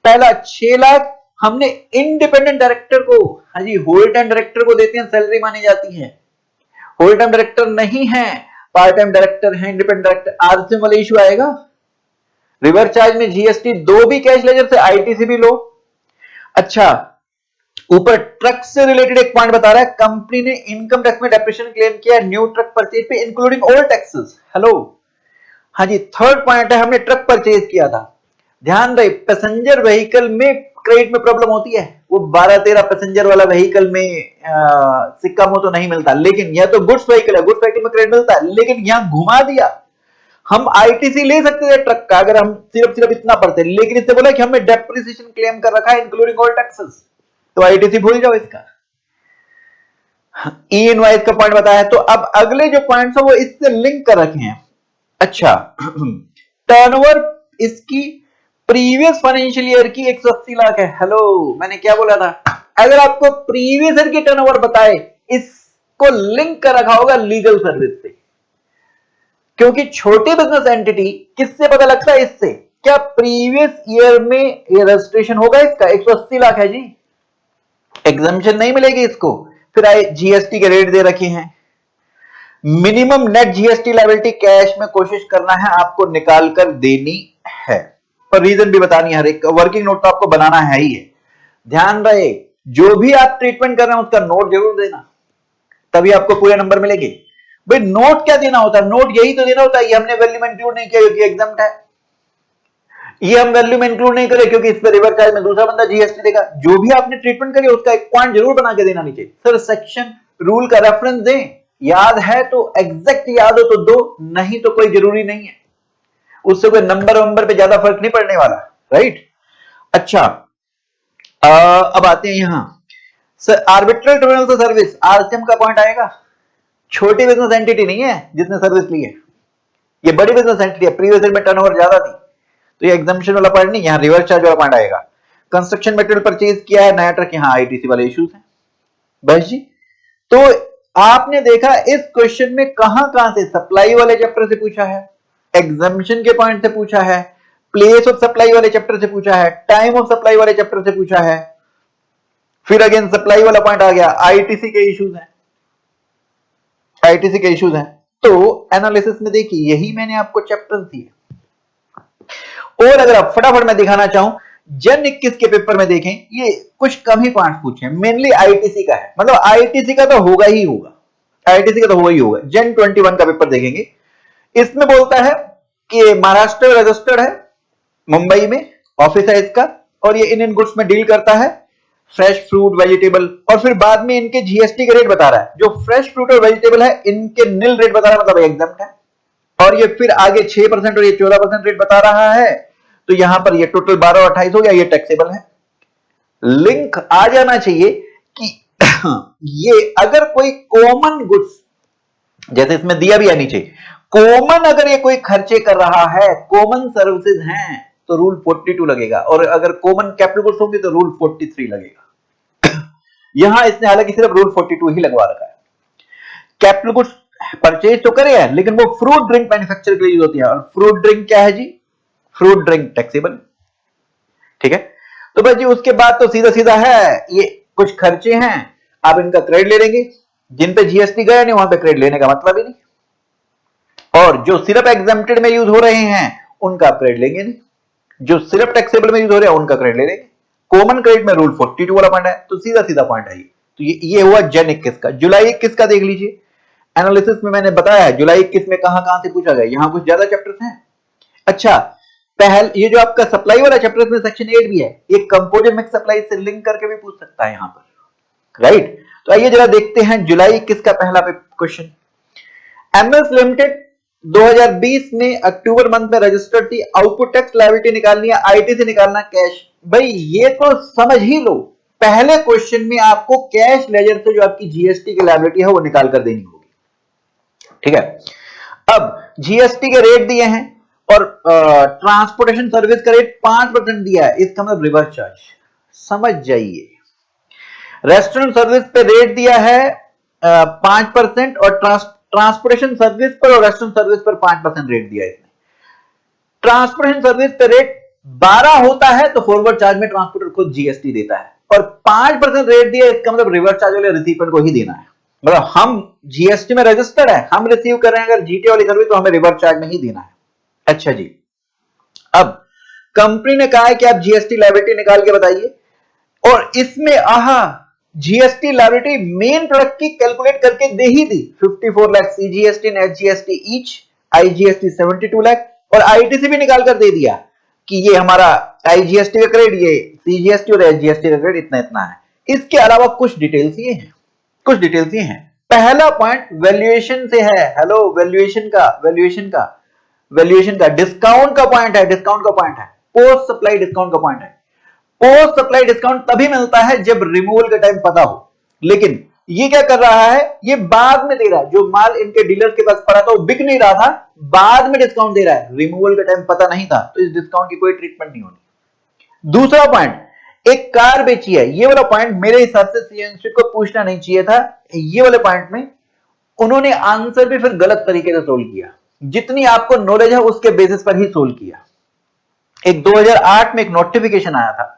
पहला 6 लाख हमने इंडिपेंडेंट डायरेक्टर को, हाँ जी, होल टाइम डायरेक्टर को देते हैं, सैलरी मानी जाती है। होल टाइम डायरेक्टर नहीं है, पार्ट टाइम डायरेक्टर है, इंडिपेंडेंट डायरेक्टर, आरसीएम वाला इशू आएगा। रिवर्स चार्ज में जीएसटी दो भी कैश लेजर से, आईटीसी भी लो। अच्छा, ऊपर ट्रक से रिलेटेड एक पॉइंट बता रहा है, कंपनी ने इनकम टैक्स में डेप्रिसिएशन क्लेम किया न्यू ट्रक परचेज पे इंक्लूडिंग ऑल टैक्सेस। हेलो, हाँ जी, थर्ड पॉइंट है, हमने ट्रक परचेज किया था। ध्यान रहे, पैसेंजर व्हीकल में क्रेडिट में प्रॉब्लम होती है, वो 12-13 पैसेंजर वाला व्हीकल में सिक्का मुंह तो नहीं मिलता, लेकिन यह तो गुड्स व्हीकल है, गुड्स व्हीकल में क्रेडिट मिलता है। लेकिन यहां घुमा दिया, हम आईटीसी ले सकते थे ट्रक का अगर हम सिर्फ इतना पढ़ते, लेकिन इससे बोला कि हमने डेप्रिसिएशन क्लेम कर रखा है इंक्लूडिंग ऑल टैक्सेस, तो आईटीसी भूल जाओ इसका। ई इनवॉइस का पॉइंट बताया, तो अब अगले जो पॉइंट्स है वो इससे लिंक कर रखे हैं। अच्छा, टर्नओवर इसकी प्रीवियस फाइनेंशियल ईयर की 180 लाख है। हेलो, मैंने क्या बोला था, अगर आपको प्रीवियस ईयर की टर्नओवर बताए, इसको लिंक कर रखा होगा लीगल सर्विस से, क्योंकि छोटी बिजनेस एंटिटी किससे पता लगता है, इससे। क्या प्रीवियस ईयर में ये रजिस्ट्रेशन होगा इसका, 180 लाख है जी, एग्जम्पशन नहीं मिलेगी इसको। फिर आए जीएसटी के रेट दे रखे हैं, minimum net GST liability cash में कोशिश करना है आपको निकाल कर देनी है, और रीजन भी बतानी है, हर एक वर्किंग नोट तो आपको बनाना है ही है। ध्यान रहे, जो भी आप ट्रीटमेंट कर रहे हैं उसका नोट जरूर देना, तभी आपको पूरे नंबर मिलेंगे। भाई नोट क्या देना होता है, नोट यही तो देना होता है, ये हमने वैल्यू में इंक्लूड नहीं किया क्योंकि एग्जाम्प्ट है, ये हम वैल्यू में इंक्लूड नहीं करें क्योंकि इस पर रिवर्स चार्ज में दूसरा बंदा जीएसटी देगा। जो भी आपने ट्रीटमेंट करी उसका एक पॉइंट जरूर बना के देना नीचे। सर सेक्शन रूल का रेफरेंस दें, याद है तो एग्जैक्ट याद हो तो दो, नहीं तो कोई जरूरी नहीं है, उससे कोई नंबर पे ज्यादा फर्क नहीं पड़ने वाला, राइट। अच्छा, अब आते हैं यहां, सर आर्बिट्रल ट्रिब्यूनल से सर्विस, आरसीएम का पॉइंट आएगा। छोटी बिजनेस एंटिटी नहीं है जिसने सर्विस ली है, ये बड़ी बिजनेस एंटिटी है, प्रीवियस ईयर में टर्नओवर ज्यादा थी, तो ये एग्जम्पशन वाला पॉइंट नहीं, यहां रिवर्स चार्ज वाला पॉइंट आएगा। कंस्ट्रक्शन मटेरियल परचेज किया है, नया ट्रक, यहां आईटीसी वाले इश्यूज हैं बस जी। तो आपने देखा इस क्वेश्चन में कहां से सप्लाई वाले चैप्टर से पूछा है, एग्जम्पशन के पॉइंट से पूछा है, प्लेस ऑफ सप्लाई वाले चैप्टर से पूछा है, टाइम ऑफ सप्लाई वाले चैप्टर से पूछा है, फिर अगेन सप्लाई वाला पॉइंट आ गया, आईटीसी के इश्यूज हैं, आईटीसी के इश्यूज हैं। तो एनालिसिस में देखिए यही मैंने आपको चैप्टर दिए, और अगर आप फटाफट मैं दिखाना चाहूं, जन 21 के पेपर में देखें, ये कुछ कम ही पॉइंट पूछे हैं, मेनली आईटीसी का है, मतलब आईटीसी का तो होगा ही होगा, आईटीसी का तो होगा ही होगा। जन 21 का पेपर देखेंगे, इसमें बोलता है कि महाराष्ट्र रजिस्टर्ड है, मुंबई में ऑफिस है इसका, और ये इंडियन गुड्स में डील करता है, फ्रेश फ्रूट वेजिटेबल, और फिर बाद में इनके जीएसटी के रेट बता रहा है। जो फ्रेश फ्रूट और वेजिटेबल है इनके निल रेट बता रहा है, मतलब एग्जम्प्ट है। और ये फिर आगे 6% और ये 14% रेट बता रहा है, तो यहां पर ये टोटल 12 और 28 हो गया, ये टैक्सेबल है। लिंक आ जाना चाहिए कि ये अगर कोई कॉमन गुड्स, जैसे इसमें दिया भी है नीचे, कॉमन अगर ये कोई खर्चे कर रहा है, कॉमन सर्विसेज हैं, तो रूल 42 लगेगा, और अगर कॉमन कैपिटल गुड्स होंगे तो रूल 43 लगेगा। यहां इसने हालांकि सिर्फ रूल 42 ही लगवा रखा है। कैपिटल गुड्स परचेज तो करे है, लेकिन वो फ्रूट ड्रिंक मैन्युफैक्चर के लिए यूज होती है, और फ्रूट ड्रिंक क्या है जी? Fruit drink taxable. ठीक है, तो भाई जी उसके बाद तो सीधा सीधा है, ये कुछ खर्चे हैं, आप इनका क्रेडिट ले लेंगे। जिन पे जीएसटी गया नहीं वहां पे क्रेडिट लेने का मतलब ही नहीं। और जो सिर्फ एग्जम्प्टेड में यूज हो रहे हैं उनका क्रेडिट लेंगे नहीं, जो सिर्फ टैक्सेबल में यूज हो रहे हैं उनका क्रेडिट ले लेंगे। कॉमन क्रेडिट में रूल 42 वाला पॉइंट है, तो सीधा सीधा पॉइंट है ये। तो ये हुआ जन 21 का। जुलाई 21 का देख लीजिए, एनालिसिस में मैंने बताया है जुलाई 21 में कहां से पूछा गया। यहां कुछ ज्यादा चैप्टर्स हैं। अच्छा, पहले ये जो आपका सप्लाई वाला चैप्टर में सेक्शन 8 भी है, ये कंपोजिट मिक्स सप्लाई से लिंक करके भी पूछ सकता है यहां पर, राइट। तो आइए जरा देखते हैं जुलाई 21 का पहला क्वेश्चन। एमएस लिमिटेड 2020 में अक्टूबर मंथ में रजिस्टर्ड थी, आउटपुट टैक्स लायबिलिटी निकालनी है, आईटी से निकालना कैश। भाई ये तो समझ ही लो, पहले क्वेश्चन में आपको कैश लेजर से जो आपकी जीएसटी की लायबिलिटी है वो निकाल कर देनी होगी। ठीक है, अब जीएसटी के रेट दिए हैं और ट्रांसपोर्टेशन सर्विस का रेट 5% दिया है, इसका मतलब रिवर्स चार्ज, समझ जाइए। रेस्टोरेंट सर्विस पे रेट दिया है 5% और ट्रांसपोर्टेशन सर्विस पर और रेस्टोरेंट सर्विस पर 5% रेट दिया है इसने। ट्रांसपोर्टेशन सर्विस पे रेट 12 होता है तो फॉरवर्ड चार्ज में ट्रांसपोर्टर खुद जीएसटी देता है, और 5% रेट दिया, इसका मतलब रिवर्स चार्ज वाले रिसीवेंट को ही देना है। मतलब हम जीएसटी में रजिस्टर्ड है, हम रिसीव कर रहे हैं अगर जीटी वाली सर्विस, तो हमें रिवर्स चार्ज में ही देना है। अच्छा जी, अब कंपनी ने कहा है कि आप जीएसटी लायबिलिटी निकाल के बताइए, और इसमें जीएसटी लायबिलिटी मेन प्रोडक्ट की कैलकुलेट करके दे ही दी। 54 lakh CGST and HGST each, IGST 72 lakh, और आईटीसी भी निकाल कर दे दिया कि ये हमारा आईजीएसटी का क्रेडिट, ये सीजीएसटी और एचजीएसटी का क्रेडिट इतना इतना है। इसके अलावा कुछ डिटेल्स ये हैं, कुछ डिटेल्स ये हैं। पहला पॉइंट वैल्यूएशन से है। हेलो, वैल्यूएशन का डिस्काउंट का पॉइंट है, डिस्काउंट का पॉइंट है, पोस्ट सप्लाई डिस्काउंट का पॉइंट है। पोस्ट सप्लाई डिस्काउंट तभी मिलता है जब रिमूवल का टाइम पता हो, लेकिन ये क्या कर रहा है, ये बाद में दे रहा है। जो माल इनके डीलर के पास पड़ा था वो बिक नहीं रहा था, बाद में डिस्काउंट दे रहा है, रिमूवल का टाइम पता नहीं था, तो इस डिस्काउंट की कोई ट्रीटमेंट नहीं होनी। दूसरा पॉइंट, एक कार बेची है, ये वाला पॉइंट मेरे हिसाब से सीएनसी को पूछना नहीं चाहिए था। ये वाले पॉइंट में उन्होंने आंसर भी फिर गलत तरीके से सोल्व किया, जितनी आपको नॉलेज है उसके बेसिस पर ही सोल्व किया। एक 2008 में एक नोटिफिकेशन आया था,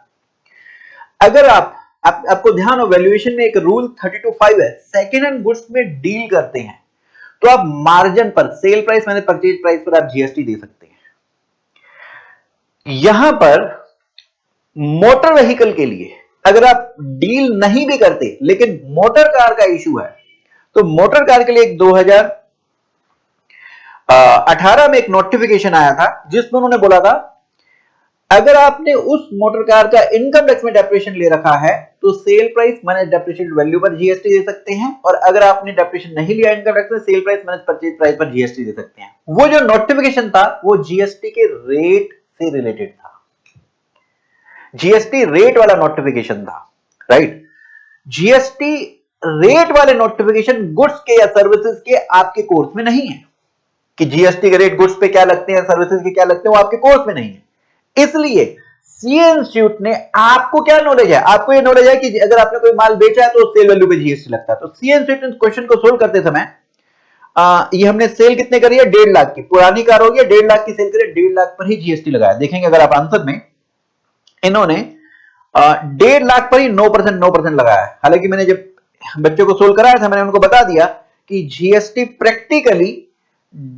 अगर आपको ध्यान हो, वैल्यूएशन में एक रूल 32(5) है, सेकेंड हैंड गुड्स में डील करते हैं तो आप मार्जिन पर, sale price minus purchase price पर आप जीएसटी दे सकते हैं। यहां पर मोटर व्हीकल के लिए अगर आप डील नहीं भी करते, लेकिन मोटर कार का इशू है, तो मोटर कार के लिए एक 2018 में एक नोटिफिकेशन आया था जिसमें उन्होंने बोला था अगर आपने उस मोटर कार का इनकम टैक्स में डेप्रिसिएशन ले रखा है तो sale price minus depreciated value पर जीएसटी दे सकते हैं, और अगर आपने डेप्रिसिएशन नहीं लिया इनकम टैक्स में, sale price minus purchase price पर जीएसटी दे सकते हैं। वो जो नोटिफिकेशन था वो जीएसटी के रेट से रिलेटेड था, जीएसटी रेट वाला नोटिफिकेशन था, राइट। जीएसटी रेट वाले नोटिफिकेशन गुड्स के या सर्विसेज के आपके कोर्स में नहीं है, कि जीएसटी के रेट गुड्स पे क्या लगते हैं, सर्विसेज के क्या लगते हैं, वो आपके कोर्स में नहीं है। इसलिए सीए इंस्टीट्यूट ने, आपको क्या नॉलेज है, आपको ये नॉलेज है कि अगर आपने कोई माल बेचा है तो सेल वैल्यू पे जीएसटी लगता है। तो सीए इंस्टीट्यूट ने क्वेश्चन को सोल्व करते समय ये हमने सेल कितने करी है, 1.5 लाख की, पुरानी कार होगी, 1.5 लाख की सेल करी, 1.5 लाख पर ही जीएसटी लगाया। देखेंगे अगर आप आंसर में, इन्होंने 1.5 लाख पर ही 9% लगाया है। हालांकि मैंने जब बच्चों को सोल्व कराया था मैंने उनको बता दिया कि जीएसटी प्रैक्टिकली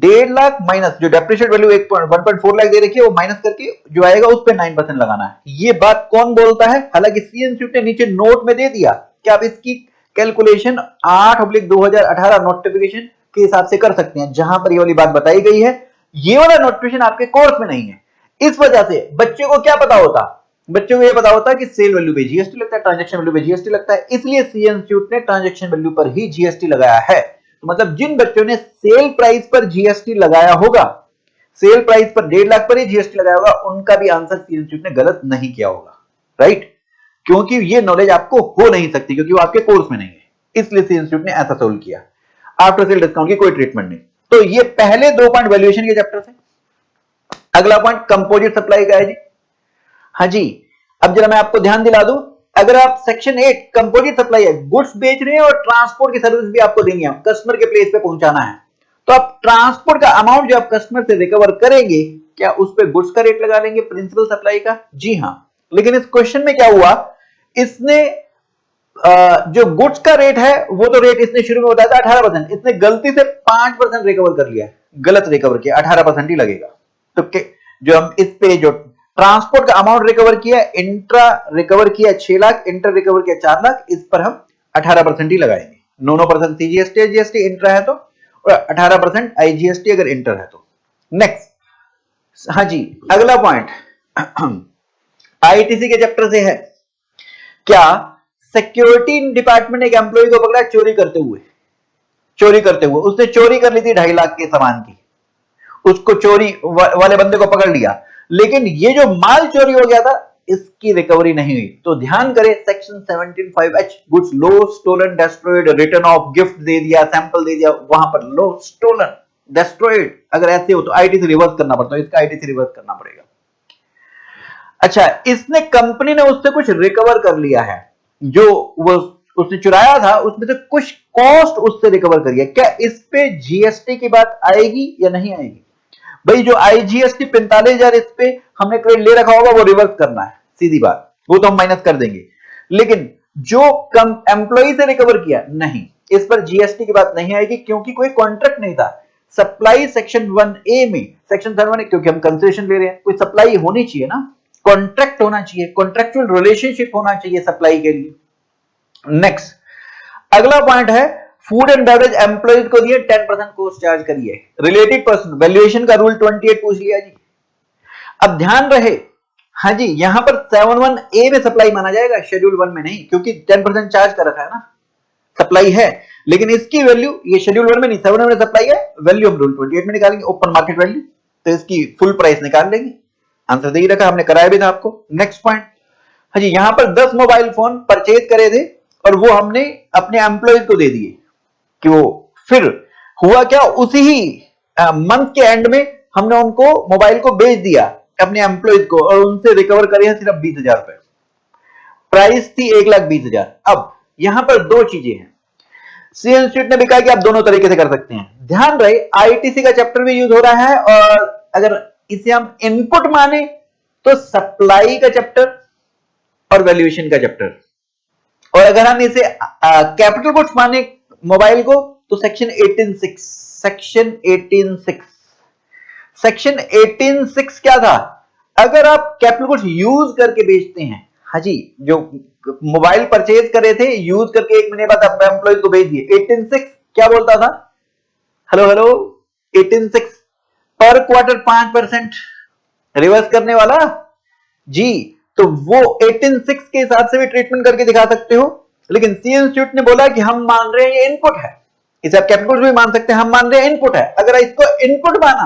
1.5 लाख माइनस जो डेप्रिसिएट वैल्यू 1.4 लाख दे रखी है वो माइनस करके जो आएगा उस पर 9% लगाना है। ये बात कौन बोलता है, हालांकि सीए इंस्टीट्यूट ने नीचे नोट में दे दिया कि आप इसकी कैलकुलेशन 8/2018 नोटिफिकेशन के हिसाब से कर सकते हैं, जहां पर ये वाली बात बताई गई है। ये वाला नोटिफिकेशन आपके कोर्स में नहीं है, इस वजह से बच्चे को क्या पता होता बच्चों को ये पता होता है कि सेल वैल्यू पे जीएसटी लगता है, ट्रांजैक्शन वैल्यू पे जीएसटी लगता है, इसलिए सी इंस्टीट्यूट ने ट्रांजैक्शन वैल्यू पर ही जीएसटी लगाया है। तो मतलब जिन बच्चों ने सेल प्राइस पर जीएसटी लगाया होगा, सेल प्राइस पर 1.5 लाख पर ही जीएसटी लगाया होगा, उनका भी आंसर सी इंस्टीट्यूट ने गलत नहीं किया होगा, राइट? क्योंकि ये नॉलेज आपको हो नहीं सकती, क्योंकि वो आपके कोर्स में नहीं है, इसलिए सी इंस्टीट्यूट ने ऐसा सोल्व किया। आफ्टर सेल डिस्काउंट की कोई ट्रीटमेंट नहीं। तो ये पहले 2 पॉइंट वैल्यूएशन के चैप्टर से। अगला पॉइंट कंपोजिट सप्लाई का है जी। हाँ जी, अब जरा मैं आपको ध्यान दिला दूं, अगर आप सेक्शन 8 कंपोजिट सप्लाई है, गुड्स बेच रहे हैं और ट्रांसपोर्ट की सर्विस भी आपको देंगे, हम कस्टमर के प्लेस पे पहुंचाना है, तो आप ट्रांसपोर्ट का अमाउंट जो आप कस्टमर से रिकवर करेंगे, क्या उस पे गुड्स का रेट लगा लेंगे प्रिंसिपल सप्लाई का? जी हां। लेकिन इस क्वेश्चन में क्या हुआ, इसने जो गुड्स का रेट है वो तो रेट इसने शुरू में बताया था 18%, इसने गलती से 5% रिकवर कर लिया, गलत रिकवर किया, 18% ही लगेगा। तो जो हम इस पे जो ट्रांसपोर्ट का अमाउंट रिकवर किया, इंट्रा रिकवर किया 6 लाख, इंटर रिकवर किया 4 लाख, इस पर हम 18% ही लगाएंगे। 9% सीजीएसटी जीएसटी इंट्रा है तो, और 18% आईजीएसटी अगर इंटर है तो। नेक्स्ट, हाँ जी, अगला पॉइंट आईटीसी के चैप्टर से है। क्या सिक्योरिटी डिपार्टमेंट ने एक एम्प्लॉय को पकड़ा चोरी करते हुए, उसने चोरी कर ली थी 2.5 लाख के सामान की, उसको चोरी वाले बंदे को पकड़ लिया, लेकिन ये जो माल चोरी हो गया था इसकी रिकवरी नहीं हुई। तो ध्यान करें, section 17(5)(h) goods lost, stolen, destroyed, written off, gift दे दिया, सैंपल दे दिया, वहां पर लॉस्ट, स्टोलन, डिस्ट्रॉयड अगर ऐसे हो तो आईटीसी रिवर्स करना पड़ता है, इसका आईटीसी रिवर्स करना पड़ेगा। अच्छा, इसने कंपनी ने उससे कुछ रिकवर कर लिया है, जो वो उसने चुराया था उसमें से कुछ कॉस्ट उससे रिकवर करिए, क्या इस पे जीएसटी की बात आएगी या नहीं आएगी? भाई जो आईजीएसटी 45,000 इस पे हमने क्रेडिट ले रखा होगा वो रिवर्स करना है, सीधी बात, वो तो हम माइनस कर देंगे। लेकिन जो कम एम्प्लॉय से रिकवर किया, नहीं, इस पर जीएसटी की बात नहीं आएगी, क्योंकि कोई कॉन्ट्रैक्ट नहीं था। सप्लाई सेक्शन 1A में, सेक्शन 7(1) क्योंकि हम कंसेशन ले रहे हैं, कोई सप्लाई होनी चाहिए ना, कॉन्ट्रैक्ट होना चाहिए, कॉन्ट्रैक्चुअल रिलेशनशिप होना चाहिए सप्लाई के लिए। नेक्स्ट, अगला पॉइंट है फूड एंड बेवरेज एम्प्लॉइज को दिए 10% कॉस्ट चार्ज करिए, रिलेटेड पर्सन, वैल्यूएशन का रूल 28 पूछ लिया जी। अब ध्यान रहे, हाँ जी, यहां पर 7(1)A में सप्लाई माना जाएगा, शेड्यूल 1 में नहीं, क्योंकि 10% चार्ज कर रखा है ना, सप्लाई है, लेकिन इसकी वैल्यू ये शेड्यूल 1 में नहीं, 7(1) में सप्लाई है, वैल्यू हम रूल 28 में निकालेंगे, ओपन मार्केट वैल्यू, तो इसकी फुल प्राइस निकाल लेंगे। आंसर दे ही रखा, हमने कराया भी था आपको। नेक्स्ट पॉइंट, हाँ जी, यहां पर 10 मोबाइल फोन परचेज करे थे और वो हमने अपने एम्प्लॉयज को दे दिए, कि वो फिर हुआ क्या, उसी ही मंथ के एंड में हमने उनको मोबाइल को बेच दिया अपने एम्प्लॉयज को, और उनसे रिकवर करे हैं सिर्फ 20,000 रुपए, प्राइस थी 1,20,000। अब यहां पर दो चीजें हैं, सी इंस्टीट्यूट ने भी कहा कि आप दोनों तरीके से कर सकते हैं। ध्यान रहे, आईटीसी का चैप्टर भी यूज हो रहा है, और अगर इसे हम इनपुट माने तो सप्लाई का चैप्टर और वैल्यूएशन का चैप्टर, और अगर हम इसे कैपिटल गुड्स माने मोबाइल को तो सेक्शन 18(6). सेक्शन 18(6) क्या था, अगर आप कैपिटल गुड्स यूज करके बेचते हैं, हाँ जी, जो मोबाइल परचेज करे थे यूज करके 1 महीने बाद अपने एम्प्लॉयज को भेज दिए, 18(6) क्या बोलता था, हेलो 18(6) पर क्वार्टर 5% रिवर्स करने वाला जी, तो वो 18(6) के हिसाब से भी ट्रीटमेंट करके दिखा सकते हो। लेकिन सी इंस्टीट्यूट ने बोला कि हम मान रहे हैं ये इनपुट है, इसे आप कैपिटल गुड्स भी मान सकते हैं, हम मान रहे हैं इनपुट है। अगर इसको इनपुट माना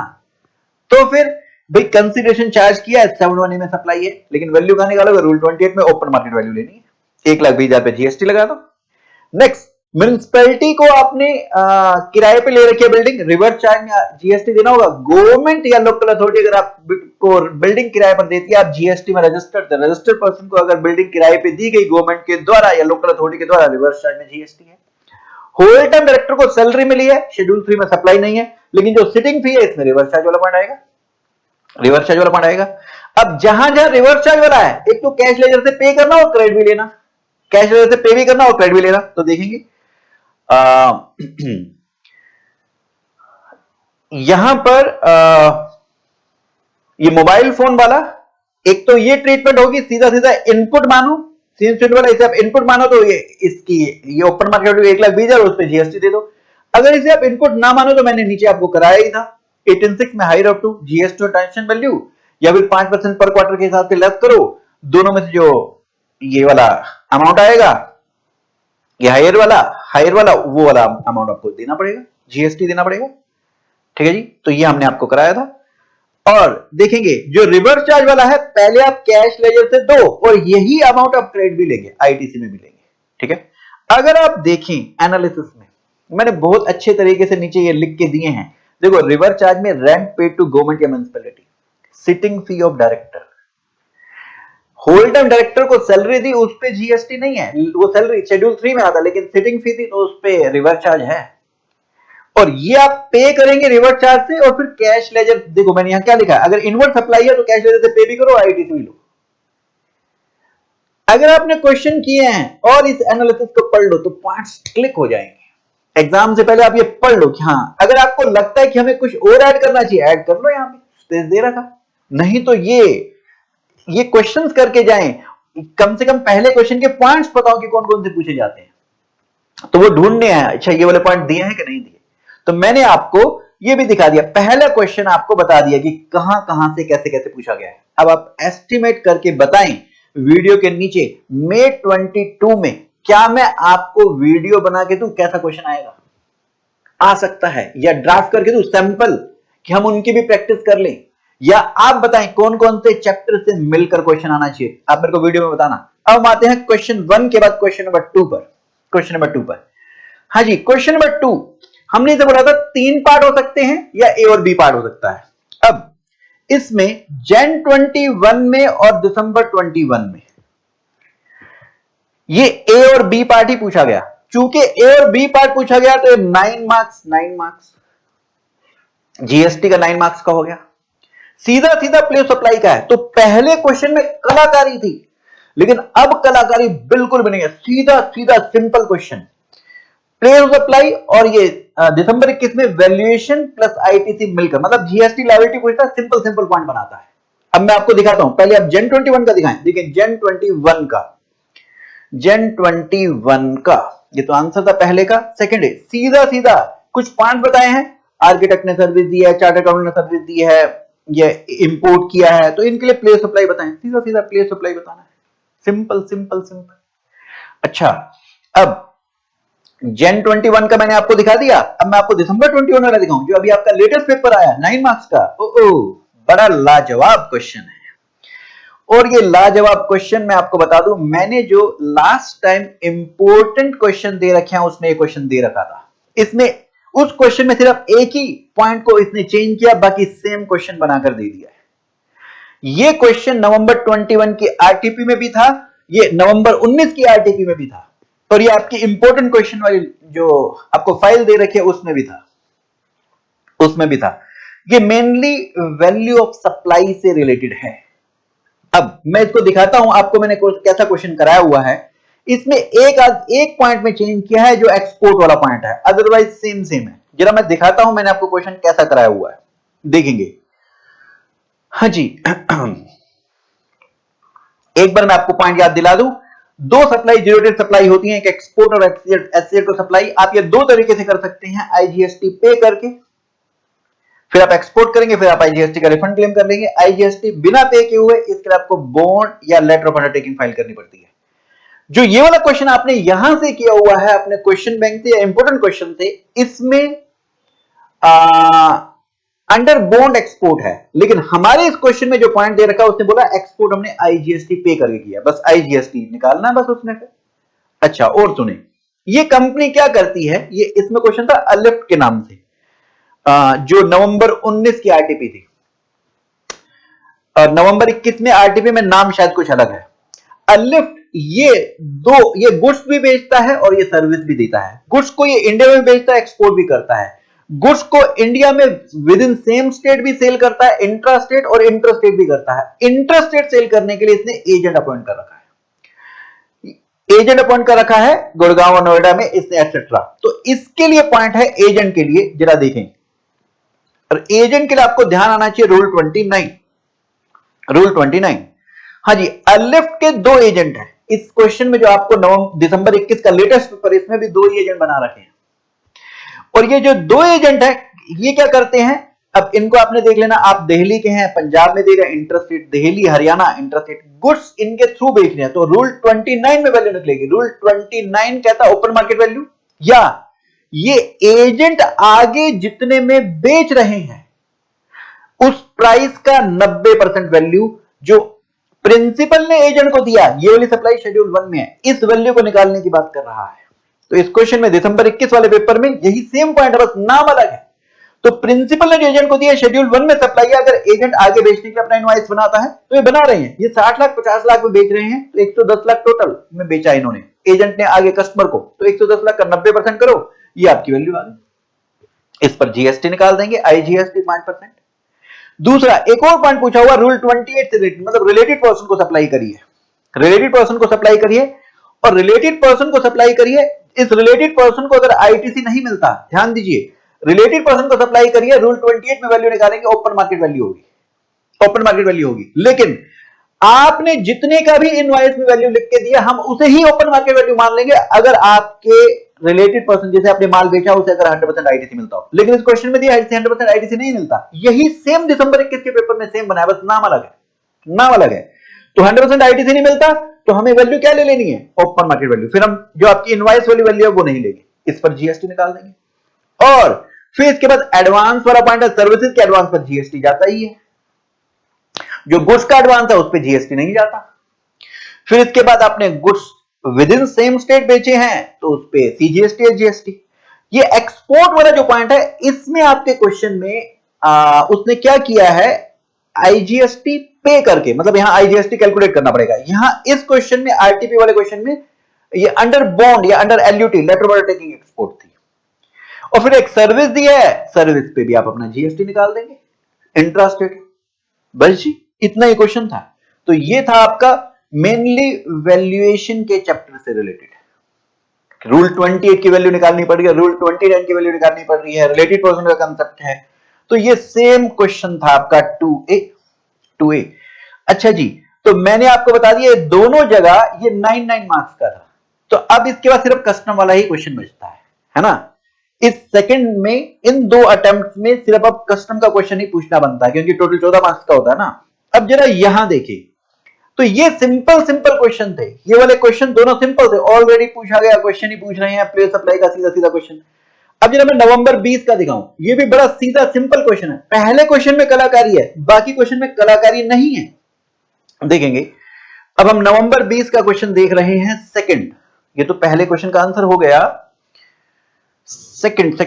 तो फिर भाई कंसीडरेशन चार्ज किया है, 7(1) में सप्लाई है, लेकिन वैल्यू कहां निकालोगे, रूल 28 में ओपन मार्केट वैल्यू लेनी है, 1,20,000 पे जीएसटी लगा दो। नेक्स्ट, म्युनिसिपैलिटी को आपने किराए पे ले रखी है बिल्डिंग, रिवर्स चार्ज में जीएसटी देना होगा। गवर्नमेंट या लोकल अथॉरिटी अगर आपको बिल्डिंग किराए पर देती है, आप जीएसटी में रजिस्टर्ड पर्सन को अगर बिल्डिंग किराए पे दी गई गवर्नमेंट के द्वारा या लोकल अथॉरिटी के द्वारा, रिवर्स चार्ज में जीएसटी है। होल टाइम डायरेक्टर को सैलरी मिली है, शेड्यूल 3 में सप्लाई नहीं है, लेकिन जो सिटिंग फी है इसमें रिवर्स चार्ज वाला पॉइंट आएगा, रिवर्स चार्ज वाला पॉइंट आएगा। अब जहां जहां रिवर्स चार्ज वाला है, एक तो कैश लेजर से पे करना और क्रेडिट भी लेना, कैश लेजर से पे भी करना और क्रेडिट भी लेना, तो देखेंगे यहां पर ये मोबाइल फोन वाला, एक तो ये ट्रीटमेंट होगी सीधा सीधा इनपुट मानो, वाला इसे आप इनपुट मानो तो ये इसकी ये ओपन मार्केट 1,20,000 उस पर जीएसटी दे दो। अगर इसे आप इनपुट ना मानो तो मैंने नीचे आपको कराया ही था, 18(6) में हायर अप टू जीएसटी और ट्रांजैक्शन वैल्यू, या फिर 5% पर क्वार्टर के हिसाब से लेस करो, दोनों में से जो ये वाला अमाउंट आएगा, ये हायर वाला वो वाला अमाउंट आपको देना पड़ेगा, जीएसटी देना पड़ेगा। ठीक है जी, तो ये हमने आपको कराया था। और देखेंगे जो रिवर्स चार्ज वाला है, पहले आप कैश लेजर से दो और यही अमाउंट आप क्रेडिट भी लेंगे, आईटीसी में भी लेंगे। ठीक है, अगर आप देखें एनालिसिस में, मैंने बहुत अच्छे तरीके से नीचे ये लिख के दिए हैं। देखो, रिवर्स चार्ज में रेंट पेड टू गवर्नमेंट या municipality, sitting fee of director, whole time director को सैलरी दी, उस पे जीएसटी नहीं है, वो सैलरी शेड्यूल 3 में आता, लेकिन सिटिंग फी थी तो उस पे रिवर्स चार्ज है। और ये आप पे करेंगे रिवर्स चार्ज से, और फिर कैश लेजर, देखो मैंने यहां क्या लिखा है, अगर इनवर्ड सप्लाई है तो कैश लेजर से पे भी करो, आईटीसी भी लो। अगर आपने क्वेश्चन किए हैं और इस एनालिसिस को पढ़ लो तो पॉइंट्स क्लिक हो जाएंगे। एग्जाम से पहले आप ये पढ़ लो कि हाँ, अगर आपको लगता है कि हमें कुछ और ऐड करना चाहिए, ऐड कर लो, यहां पे स्पेस दे रखा। नहीं तो ये क्वेश्चंस करके जाएं, कम से कम पहले क्वेश्चन के पॉइंट्स बताओ कि कौन कौन से पूछे जाते हैं, तो वो ढूंढने हैं, अच्छा ये वाले पॉइंट दिए हैं कि नहीं दिए। तो मैंने आपको ये भी दिखा दिया, पहला क्वेश्चन आपको बता दिया कि कहां कहां से कैसे कैसे पूछा गया है। अब आप एस्टिमेट करके बताएं वीडियो के नीचे, May 22 में क्या मैं आपको वीडियो बना के दूं, कैसा क्वेश्चन आएगा, आ सकता है, या ड्राफ्ट करके दूं सैंपल कि हम उनकी भी प्रैक्टिस कर लें, या आप बताएं कौन कौन से चैप्टर से मिलकर क्वेश्चन आना चाहिए, आप मेरे को वीडियो में बताना। अब हम आते हैं क्वेश्चन 1 के बाद क्वेश्चन नंबर 2 पर। क्वेश्चन नंबर 2 पर, हाँ जी, क्वेश्चन नंबर 2 हमने इसे बोला था 3 पार्ट हो सकते हैं या ए और बी पार्ट हो सकता है। अब इसमें Jan 21 में और दिसंबर 21 में ये ए और बी पार्ट ही पूछा गया। चूंकि ए और बी पार्ट पूछा गया तो 9 मार्क्स जीएसटी का 9 मार्क्स का हो गया। सीधा सीधा प्लेस सप्लाई का है, तो पहले क्वेश्चन में कलाकारी थी, लेकिन अब कलाकारी बिल्कुल भी नहीं है, सीधा सीधा सिंपल क्वेश्चन, प्लेस सप्लाई और ये दिसंबर 21 में वैल्यूएशन प्लस आईटीसी मिलकर, मतलब जीएसटी लायबिलिटी पूछता है, सिंपल सिंपल पॉइंट बनाता है। अब मैं आपको दिखाता हूं, पहले आप Jan 21 का दिखाएं। देखिए Jan 21 का ये तो आंसर था पहले का। सेकंड है सीधा सीधा कुछ पॉइंट बताए हैं, आर्किटेक्ट ने सर्विस दी है, चार्टर्ड अकाउंटेंट ने सर्विस दी है, ये इंपोर्ट किया है, तो इनके लिए प्लेस सप्लाई बताएं, सीधा सीधा प्लेस सप्लाई बताना है, सिंपल सिंपल सिंपल। अच्छा, अब Jan 21 का मैंने आपको दिखा दिया, अब मैं आपको दिसंबर 21 वाला दिखाऊं, जो अभी आपका लेटेस्ट पेपर आया 9 मार्क्स का। बड़ा लाजवाब क्वेश्चन है, और ये लाजवाब क्वेश्चन मैं आपको बता दूं, मैंने जो लास्ट टाइम इंपॉर्टेंट क्वेश्चन दे रखे हैं उसमें ये क्वेश्चन दे रखा था। इसमें उस क्वेश्चन में सिर्फ एक ही पॉइंट को इसने चेंज किया, बाकी सेम क्वेश्चन बनाकर दे दिया है। ये क्वेश्चन नवंबर 21 की आरटीपी में भी था, ये नवंबर 19 की आरटीपी में भी था, और ये आपकी इंपॉर्टेंट क्वेश्चन वाली जो आपको फाइल दे रखी है उसमें भी था। ये मेनली वैल्यू ऑफ सप्लाई से रिलेटेड है। अब मैं इसको दिखाता हूं आपको, मैंने कैसा क्वेश्चन कराया हुआ है। इसमें एक पॉइंट में चेंज किया है जो एक्सपोर्ट वाला पॉइंट है, अदरवाइज सेम सेम है। जरा मैं दिखाता हूं मैंने आपको क्वेश्चन कैसा कराया हुआ है, देखेंगे। हाँ जी एक बार मैं आपको पॉइंट याद दिला दूं, दो सप्लाई जीरोडेट सप्लाई होती है, एक एक्सपोर्ट और एससीएल सप्लाई। आप ये दो तरीके से कर सकते हैं, आईजीएसटी पे करके, फिर आप एक्सपोर्ट करेंगे, फिर आप आईजीएसटी का रिफंड क्लेम कर लेंगे। आईजीएसटी बिना पे किए हुए, इसके लिए आपको बॉन्ड या लेटर ऑफ अंडरटेकिंग फाइल करनी पड़ती है। जो ये वाला क्वेश्चन आपने यहां से किया हुआ है अपने क्वेश्चन बैंक से या इंपोर्टेंट क्वेश्चन से, इसमें अंडर बॉन्ड एक्सपोर्ट है, लेकिन हमारे इस क्वेश्चन में जो पॉइंट दे रखा है उसने बोला एक्सपोर्ट हमने आईजीएसटी पे करके किया, बस आईजीएसटी निकालना बस उसमें से। अच्छा, और सुने, ये कंपनी क्या करती है, ये इसमें क्वेश्चन था अलिफ्ट के नाम से, जो नवंबर 19 की आरटीपी थी, और नवंबर 21 में आरटीपी में नाम शायद कुछ अलग है। अलिफ्ट ये गुड्स भी बेचता है और ये सर्विस भी देता है। गुड्स को ये इंडिया में बेचता है, एक्सपोर्ट भी करता है। गुड्स को इंडिया में विद इन सेम स्टेट भी सेल करता है, इंट्रा स्टेट और इंटर स्टेट भी करता है। इंटर स्टेट सेल करने के लिए इसने एजेंट अपॉइंट कर रखा है, गुड़गांव और नोएडा में इसने, एक्सेट्रा। तो इसके लिए पॉइंट है एजेंट के लिए, जरा देखें। और एजेंट के लिए आपको ध्यान आना चाहिए रूल 29। हाँ जी, अलिफ्ट के दो एजेंट हैं इस क्वेश्चन में, जो आपको दिसंबर 21 का लेटेस्ट पेपर, इसमें भी दो एजेंट बना रखे हैं। और ये जो दो एजेंट है, ये क्या करते हैं, अब इनको आपने देख लेना, आप दिल्ली के हैं, पंजाब में देगा interstate, Delhi Haryana interstate, goods इनके थ्रू बेच रहे हैं, तो रूल 29 में वैल्यू निकलेगी। रूल 29 कहता ओपन मार्केट वैल्यू, या ये एजेंट आगे जितने में बेच रहे हैं उस प्राइस का 90% वैल्यू जो प्रिंसिपल ने एजेंट को दिया, ये वाली सप्लाई शेड्यूल 1 में है, इस वैल्यू को निकालने की बात कर रहा है। तो इस क्वेश्चन में दिसंबर 21 वाले पेपर में यही सेम पॉइंट है, बस नाम अलग है। तो प्रिंसिपल ने जो एजेंट को दिया शेड्यूल 1 में सप्लाई, अगर एजेंट आगे बेचने के अपना इनवॉइस बनाता है तो ये बना रहे हैं, ये 60 लाख 50 लाख में बेच रहे हैं, तो 110 लाख टोटल में बेचा इन्होंने, एजेंट ने आगे कस्टमर को, तो 110 लाख का 90% करो, ये आपकी वैल्यू आ गई। इस पर जीएसटी निकाल देंगे, आईजीएसटी 5%। दूसरा एक और पॉइंट पूछा हुआ रूल 28 से रिलेटेड, मतलब रिलेटेड पर्सन को सप्लाई करिए, रिलेटेड पर्सन को सप्लाई करिए, और रिलेटेड पर्सन को सप्लाई करिए, इस रिलेटेड पर्सन को अगर आईटीसी नहीं मिलता, ध्यान दीजिए, रिलेटेड पर्सन को सप्लाई करिए, रूल 28 में वैल्यू निकालेंगे, ओपन मार्केट वैल्यू होगी, ओपन मार्केट वैल्यू होगी। लेकिन आपने जितने का भी इनवॉइस में वैल्यू लिख के दिया, हम उसे ही ओपन मार्केट वैल्यू मान लेंगे अगर आपके रिलेटेड पर्सन जैसे आपने माल बेचा उसे अगर 100% आईटीसी मिलता हो। लेकिन इस क्वेश्चन में दिया 100% आईटीसी नहीं मिलता, यही सेम दिसंबर 21 के पेपर में सेम बनाया, बस नाम अलग है, नाम अलग है। तो 100% आईटीसी नहीं मिलता तो हमें वैल्यू क्या ले लेनी है, ओपन मार्केट वैल्यू, फिर हम जो आपकी इनवॉइस वाली वैल्यू है वो नहीं लेंगे, इस पर जीएसटी निकाल देंगे। और फिर इसके बाद एडवांस वाला पॉइंट है, सर्विसेज के एडवांस पर जीएसटी जाता ही है, जो गुड्स का एडवांस है उस पर जीएसटी नहीं जाता। फिर इसके बाद आपने goods with in same state बेचे हैं तो उस पर सीजीएसटी है, जीएसटी। ये एक्सपोर्ट वाला जो पॉइंट है, इसमें आपके क्वेश्चन में उसने क्या किया है, आईजीएसटी पे करके, मतलब यहां आईजीएसटी कैलकुलेट करना पड़ेगा। यहां इस क्वेश्चन में, आरटीपी वाले क्वेश्चन में, ये अंडर बॉन्ड या under LUT, letter of undertaking export थी। और फिर एक सर्विस दी है, सर्विस पे भी आप अपना जीएसटी निकाल देंगे, इंट्रास्टेट। बस जी इतना ही क्वेश्चन था। तो ये था आपका मेनली वैल्यूएशन के चैप्टर से रिलेटेड। रूल 28 की वैल्यू निकालनी पड़ रही है, रूल 29 की वैल्यू निकालनी पड़ रही है, रिलेटेड पर्सन का कांसेप्ट है। तो ये सेम क्वेश्चन था आपका 2A। अच्छा जी, तो मैंने आपको बता दिया दोनों जगह ये 9 मार्क्स का था। तो अब इसके बाद सिर्फ कस्टम वाला ही क्वेश्चन बचता है ना। इस सेकंड में इन 2 अटेम्प्ट में सिर्फ अब कस्टम का क्वेश्चन ही पूछना बनता है, क्योंकि टोटल 14 मार्क्स का होता है ना। अब जरा यहां देखिए, तो ये सिंपल क्वेश्चन थे, ये वाले क्वेश्चन दोनों सिंपल थे, ऑलरेडी पूछा गया क्वेश्चन ही पूछ रहे हैं, प्लेस सप्लाई का सीधा क्वेश्चन। अब जरा मैं नवंबर 20 का दिखाऊं, ये भी बड़ा सीधा सिंपल क्वेश्चन है। पहले क्वेश्चन में कलाकारी है, बाकी क्वेश्चन में कलाकारी नहीं है, देखेंगे। अब हम नवंबर 20 का क्वेश्चन देख रहे हैं, सेकंड। ये तो पहले क्वेश्चन का आंसर हो गया, सेकंड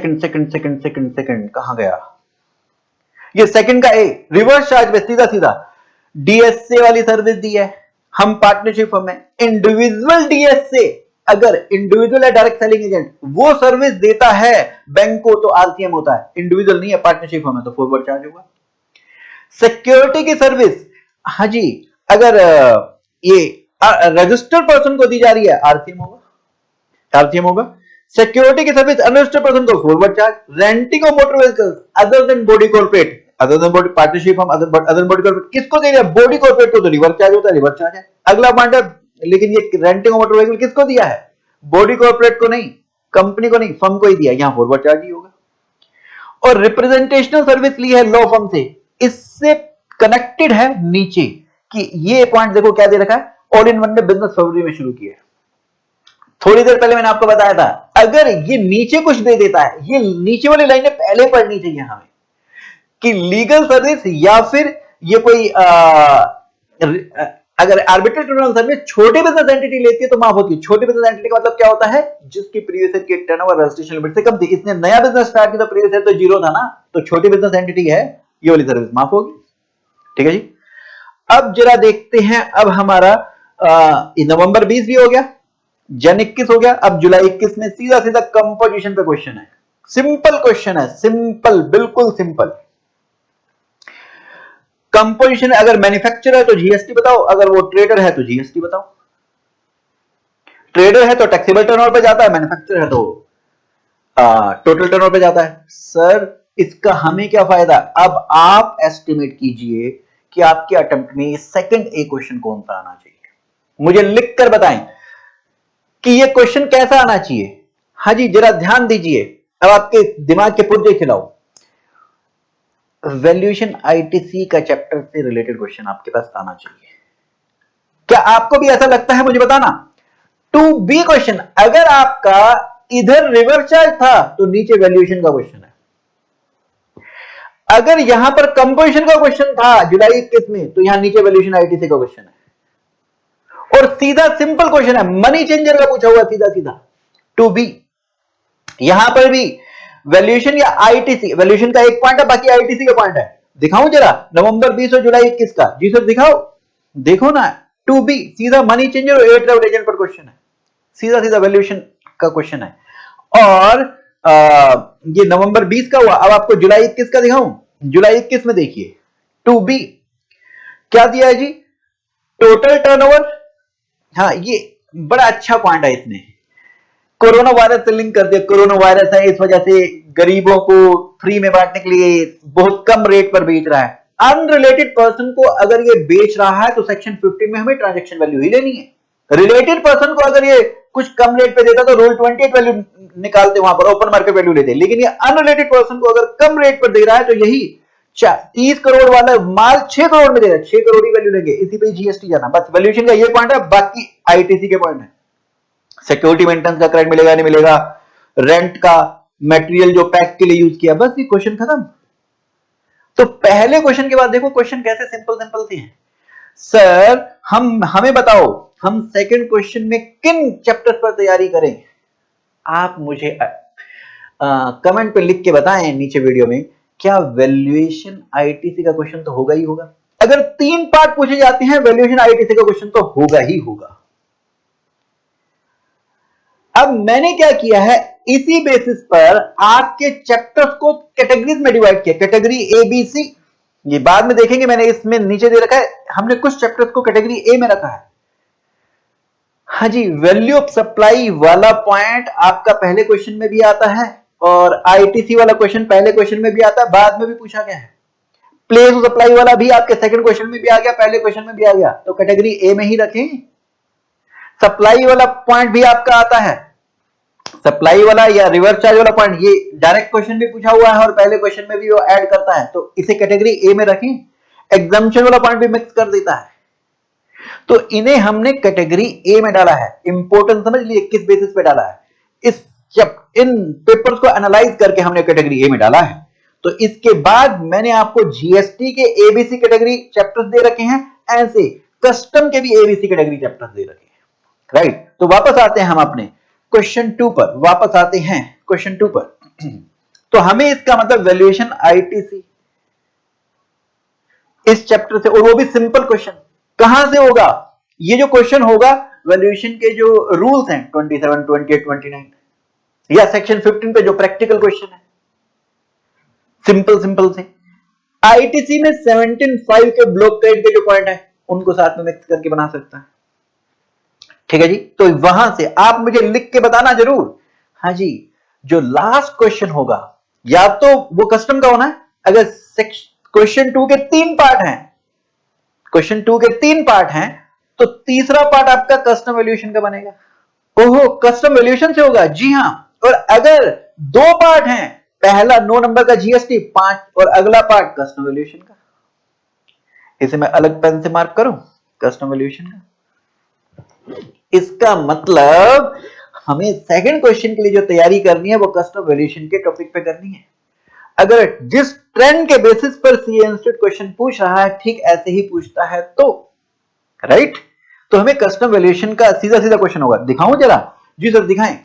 कहां गया, ये सेकंड का ए, रिवर्स चार्ज पे सीधा डीएसए वाली सर्विस दी है, हम पार्टनरशिप फर्म है, इंडिविजुअल डीएसए, अगर इंडिविजुअल है डायरेक्ट सेलिंग एजेंट, वो सर्विस देता है बैंक को तो आरसीएम होता है, इंडिविजुअल नहीं है, पार्टनरशिप फर्म है तो फॉरवर्ड चार्ज होगा। सिक्योरिटी की सर्विस, हाँ जी, अगर ये रजिस्टर्ड पर्सन को दी जा रही है आरसीएम होगा। सिक्योरिटी की सर्विस अनरजिस्टर्ड पर्सन को forward charge. Renting of motor vehicles other than body corporate, other than body partnership हम अदर बॉडी कॉर्पोरेट, किसको दे रहे हैं, बॉडी कॉर्पोरेट को तो रिवर्स चार्ज होता है, रिवर्स चार्ज है। अगला पॉइंट है, लेकिन ये रेंटिंग ऑफ मोटर व्हीकल किसको दिया है, बॉडी कॉर्पोरेट को नहीं, कंपनी को नहीं, फर्म को ही दिया, यहां फॉरवर्ड चार्ज ही होगा। और रिप्रेजेंटेशनल सर्विस ली है लॉ फर्म से, इससे कनेक्टेड है नीचे कि ये पॉइंट देखो क्या दे रखा है, ऑल इन वन ने बिजनेस फरवरी में शुरू किया है। थोड़ी देर पहले मैंने आपको बताया था, अगर ये नीचे कुछ दे देता है, ये नीचे वाली लाइनें पहले पढ़नी चाहिए हमें, कि लीगल सर्विस या फिर ये कोई अगर आर्बिट्रेज ट्रिब्यूनल सर्विस छोटी बिजनेस एंटिटी लेती है तो माफ होती है। छोटी बिजनेस एंटिटी का मतलब क्या होता है, जिसकी प्रीवियस ईयर की टर्नओवर रजिस्ट्रेशन लिमिट से कम थी, इसने नया बिजनेस स्टार्ट किया तो प्रीवियस ईयर तो 0 था ना, तो छोटी बिजनेस एंटिटी है, ये वाली सर्विस माफ होगी। ठीक है जी। अब जरा देखते हैं, अब हमारा नवंबर 20 भी हो गया, जन 21 हो गया, अब जुलाई 21 में सीधा कंपोजिशन पे क्वेश्चन है। सिंपल क्वेश्चन है, सिंपल, बिल्कुल सिंपल। कंपोजिशन, अगर मैन्युफैक्चरर है तो जीएसटी बताओ, अगर वो ट्रेडर है तो जीएसटी बताओ। ट्रेडर है तो टैक्सेबल टर्नओवर पे जाता है, मैन्युफैक्चरर है तो टोटल टर्नओवर पे जाता है। सर इसका हमें क्या फायदा, अब आप एस्टिमेट कीजिए कि आपके अटेम्प्ट में सेकंड ए क्वेश्चन कौन सा आना चाहिए, मुझे लिखकर बताएं कि ये क्वेश्चन कैसा आना चाहिए। हाँ जी, जरा ध्यान दीजिए, अब आपके दिमाग के पुर्जे खिलाओ। वैल्यूएशन आईटीसी का चैप्टर से रिलेटेड क्वेश्चन आपके पास आना चाहिए। क्या आपको भी ऐसा लगता है? मुझे बताना। टू बी क्वेश्चन, अगर आपका इधर रिवर्स चार्ज था तो नीचे वैल्यूएशन का क्वेश्चन है। अगर यहां पर कंपोजिशन का क्वेश्चन था जुलाई 21 में तो यहां नीचे वैल्यूएशन आईटीसी का क्वेश्चन है। और सीधा सिंपल क्वेश्चन है, मनी चेंजर का पूछा हुआ सीधा सीधा। टू बी यहां पर भी वैल्यूएशन या आईटीसी, वैल्यूएशन का एक पॉइंट है, बाकी आईटीसी का पॉइंट है। दिखाऊं जरा नवंबर 20 और जुलाई 21 का? जी सर दिखाओ। देखो ना, टू बी सीधा मनी चेंजर और एयर ट्रैवल एजेंट पर क्वेश्चन है, सीधा सीधा वैल्यूएशन का क्वेश्चन है। और ये नवंबर 20 का हुआ। अब आपको जुलाई 21 का दिखाऊं? जुलाई 21 में देखिए, टू बी क्या दिया है जी? Total turnover. हाँ, ये बड़ा अच्छा पॉइंट है इसमें, कोरोना वायरस से लिंक कर दिया। कोरोना वायरस है, इस वजह से गरीबों को फ्री में बांटने के लिए बहुत कम रेट पर बेच रहा है। अनरिलेटेड पर्सन को अगर ये बेच रहा है तो सेक्शन 15 में हमें ट्रांजैक्शन वैल्यू ही लेनी है। रिलेटेड पर्सन को अगर ये कुछ कम रेट पे देता तो रूल 28 वैल्यू निकालते, वहां पर ओपन मार्केट वैल्यू लेते। लेकिन ये अनरिलेटेड पर्सन को अगर कम रेट पर दे रहा है तो यही 30 करोड़ वाला माल 6 करोड़ में दे रहा है, 6 करोड़ ही वैल्यू लेंगे, इसी पे जीएसटी जाना। बस वैल्यूएशन का ये पॉइंट है, बाकी आईटीसी के पॉइंट है। सिक्योरिटी मेंटेनेंस का क्रेडिट मिलेगा नहीं मिलेगा, रेंट का, मटेरियल जो पैक के लिए यूज किया, बस ये क्वेश्चन खत्म। तो पहले क्वेश्चन के बाद देखो क्वेश्चन कैसे सिंपल सिंपल से हैं। सर हमें बताओ, हम सेकंड क्वेश्चन में किन चैप्टर्स पर तैयारी करें? आप मुझे कमेंट पे लिख के बताएं नीचे वीडियो में। क्या वैल्यूएशन आईटीसी का क्वेश्चन तो होगा ही होगा। अगर 3 पार्ट पूछे जाते हैं वैल्यूएशन आईटीसी का क्वेश्चन तो होगा ही होगा। अब मैंने क्या किया है, इसी बेसिस पर आपके चैप्टर्स को कैटेगरीज में डिवाइड किया। कैटेगरी ए बी सी, ये बाद में देखेंगे, मैंने इसमें नीचे दे रखा है, हमने कुछ चैप्टर्स को कैटेगरी ए में रखा है। हाँ जी, वैल्यू ऑफ सप्लाई वाला पॉइंट आपका पहले क्वेश्चन में भी आता है और आईटीसी वाला क्वेश्चन पहले क्वेश्चन में भी आता है, बाद में भी पूछा गया है। प्लेस ऑफ सप्लाई वाला भी आपके सेकंड क्वेश्चन में भी आ गया, पहले क्वेश्चन में भी आ गया, तो कैटेगरी ए में ही रखें। सप्लाई वाला पॉइंट भी आपका आता है, सप्लाई वाला या रिवर्स चार्ज वाला पॉइंट, ये डायरेक्ट क्वेश्चन भी पूछा हुआ है और पहले क्वेश्चन में भी वो ऐड करता है, तो इसे कैटेगरी ए में रखें। एग्जम्पशन वाला पॉइंट भी मिक्स कर देता है, तो इन्हें हमने कैटेगरी ए में डाला है। इंपॉर्टेंस समझ लीजिए किस बेसिस पे डाला है, इन पेपर्स को एनालाइज करके हमने कैटेगरी ए में डाला है। तो इसके बाद मैंने आपको जीएसटी के एबीसी कैटेगरी चैप्टर्स दे रखे हैं, ऐसे कस्टम के भी एबीसी कैटेगरी चैप्टर्स दे रखे हैं, राइट। तो वापस आते हैं हम अपने क्वेश्चन 2 पर, वापस आते हैं क्वेश्चन 2 पर। तो हमें इसका मतलब वैल्यूएशन आईटीसी इस चैप्टर से, और वो भी सिंपल क्वेश्चन। कहां से होगा ये जो क्वेश्चन होगा? वैल्यूएशन के जो रूल्स हैं 27, 28, 29 या सेक्शन 15 पे जो प्रैक्टिकल क्वेश्चन है, सिंपल सिंपल से। आईटीसी में 17.5 के ब्लॉक ट्रेड के जो पॉइंट है उनको साथ में मिक्स करके बना सकता है, ठीक है जी। तो वहां से आप मुझे लिख के बताना जरूर। हाँ जी, जो लास्ट क्वेश्चन होगा या तो वो कस्टम का होना है। अगर क्वेश्चन 2 के 3 पार्ट हैं, क्वेश्चन 2 के 3 पार्ट हैं, तो तीसरा पार्ट आपका कस्टम वैल्यूएशन का बनेगा। ओहो, कस्टम वैल्यूएशन से होगा? जी हां। और अगर 2 पार्ट हैं, पहला 9 नंबर का जीएसटी 5 और अगला पार्ट कस्टम वैल्यूएशन का, इसे मैं अलग पेन से मार्क करूं, कस्टम वैल्यूएशन का। इसका मतलब हमें सेकंड क्वेश्चन के लिए जो तैयारी करनी है वो कस्टम वैल्यूएशन के टॉपिक पे करनी है। अगर जिस ट्रेंड के बेसिस पर सीए इंस्टीट्यूट क्वेश्चन पूछ रहा है ठीक ऐसे ही पूछता है तो, राइट, तो हमें कस्टम वैल्यूएशन का सीधा सीधा क्वेश्चन होगा। दिखाऊं जरा? जी सर दिखाएं।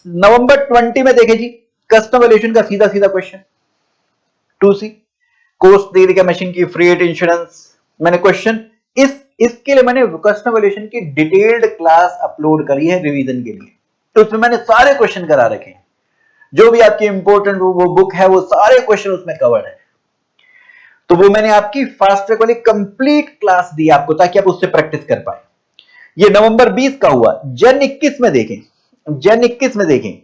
नवंबर 20 में देखें जी, कस्टम वैल्यूएशन का सीधा सीधा क्वेश्चन 2C, कॉस्ट दे दिया मशीन की, फ्रेट, इंश्योरेंस। मैंने क्वेश्चन इसके लिए मैंने कस्टम वैल्यूएशन की डिटेल्ड क्लास अपलोड करी है रिवीजन के लिए, तो उसमें मैंने सारे क्वेश्चन करा रखे हैं। जो भी आपकी इंपॉर्टेंट वो बुक है वो सारे क्वेश्चन उसमें कवर्ड है। तो वो मैंने आपकी फास्ट ट्रैक वाली कंप्लीट क्लास दी आपको ताकि आप उससे प्रैक्टिस कर पाए। ये नवंबर 20 का हुआ। जन 21 में देखें, जन 21 में देखें,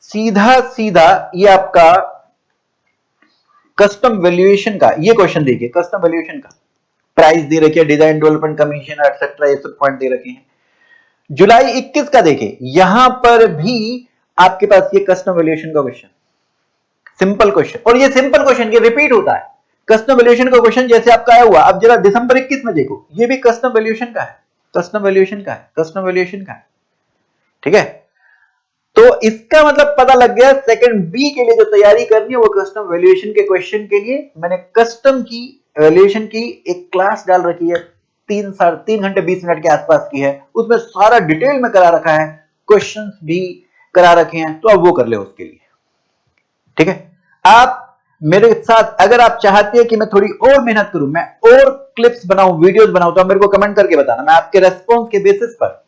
सीधा सीधा ये आपका कस्टम वैल्यूएशन का ये क्वेश्चन देखिए। कस्टम वैल्यूएशन का प्राइस दे रखी है, डिजाइन डेवलपमेंट कमीशन एटसेट्रा, ये सब पॉइंट दे रखे हैं। जुलाई 21 का देखें, यहां पर भी आपके पास ये कस्टम वैल्यूएशन का क्वेश्चन, सिंपल क्वेश्चन। और ये सिंपल क्वेश्चन ये रिपीट होता है, कस्टम वैल्यूएशन का क्वेश्चन जैसे आपका आया हुआ, अब जरा दिसंबर 21 में देखो, ये भी कस्टम वैल्यूएशन का है, कस्टम वैल्यूएशन का है, कस्टम वैल्यूएशन का है, ठीक है। तो इसका मतलब पता लग गया, सेकंड बी के लिए जो तैयारी करनी है वो कस्टम वैल्यूएशन के क्वेश्चन के लिए मैंने कस्टम की वैल्यूएशन की एक क्लास डाल रखी है, 3 घंटे 20 मिनट के आसपास की है, उसमें सारा डिटेल में करा रखा है, क्वेश्चंस भी करा रखे हैं, तो अब वो कर ले उसके लिए, ठीक है। आप मेरे साथ अगर आप चाहते हैं कि मैं थोड़ी और मेहनत करूं, मैं और क्लिप्स बनाऊं, वीडियोस बनाऊं, तो आप मेरे को कमेंट करके बताना, मैं आपके रेस्पॉन्स के बेसिस पर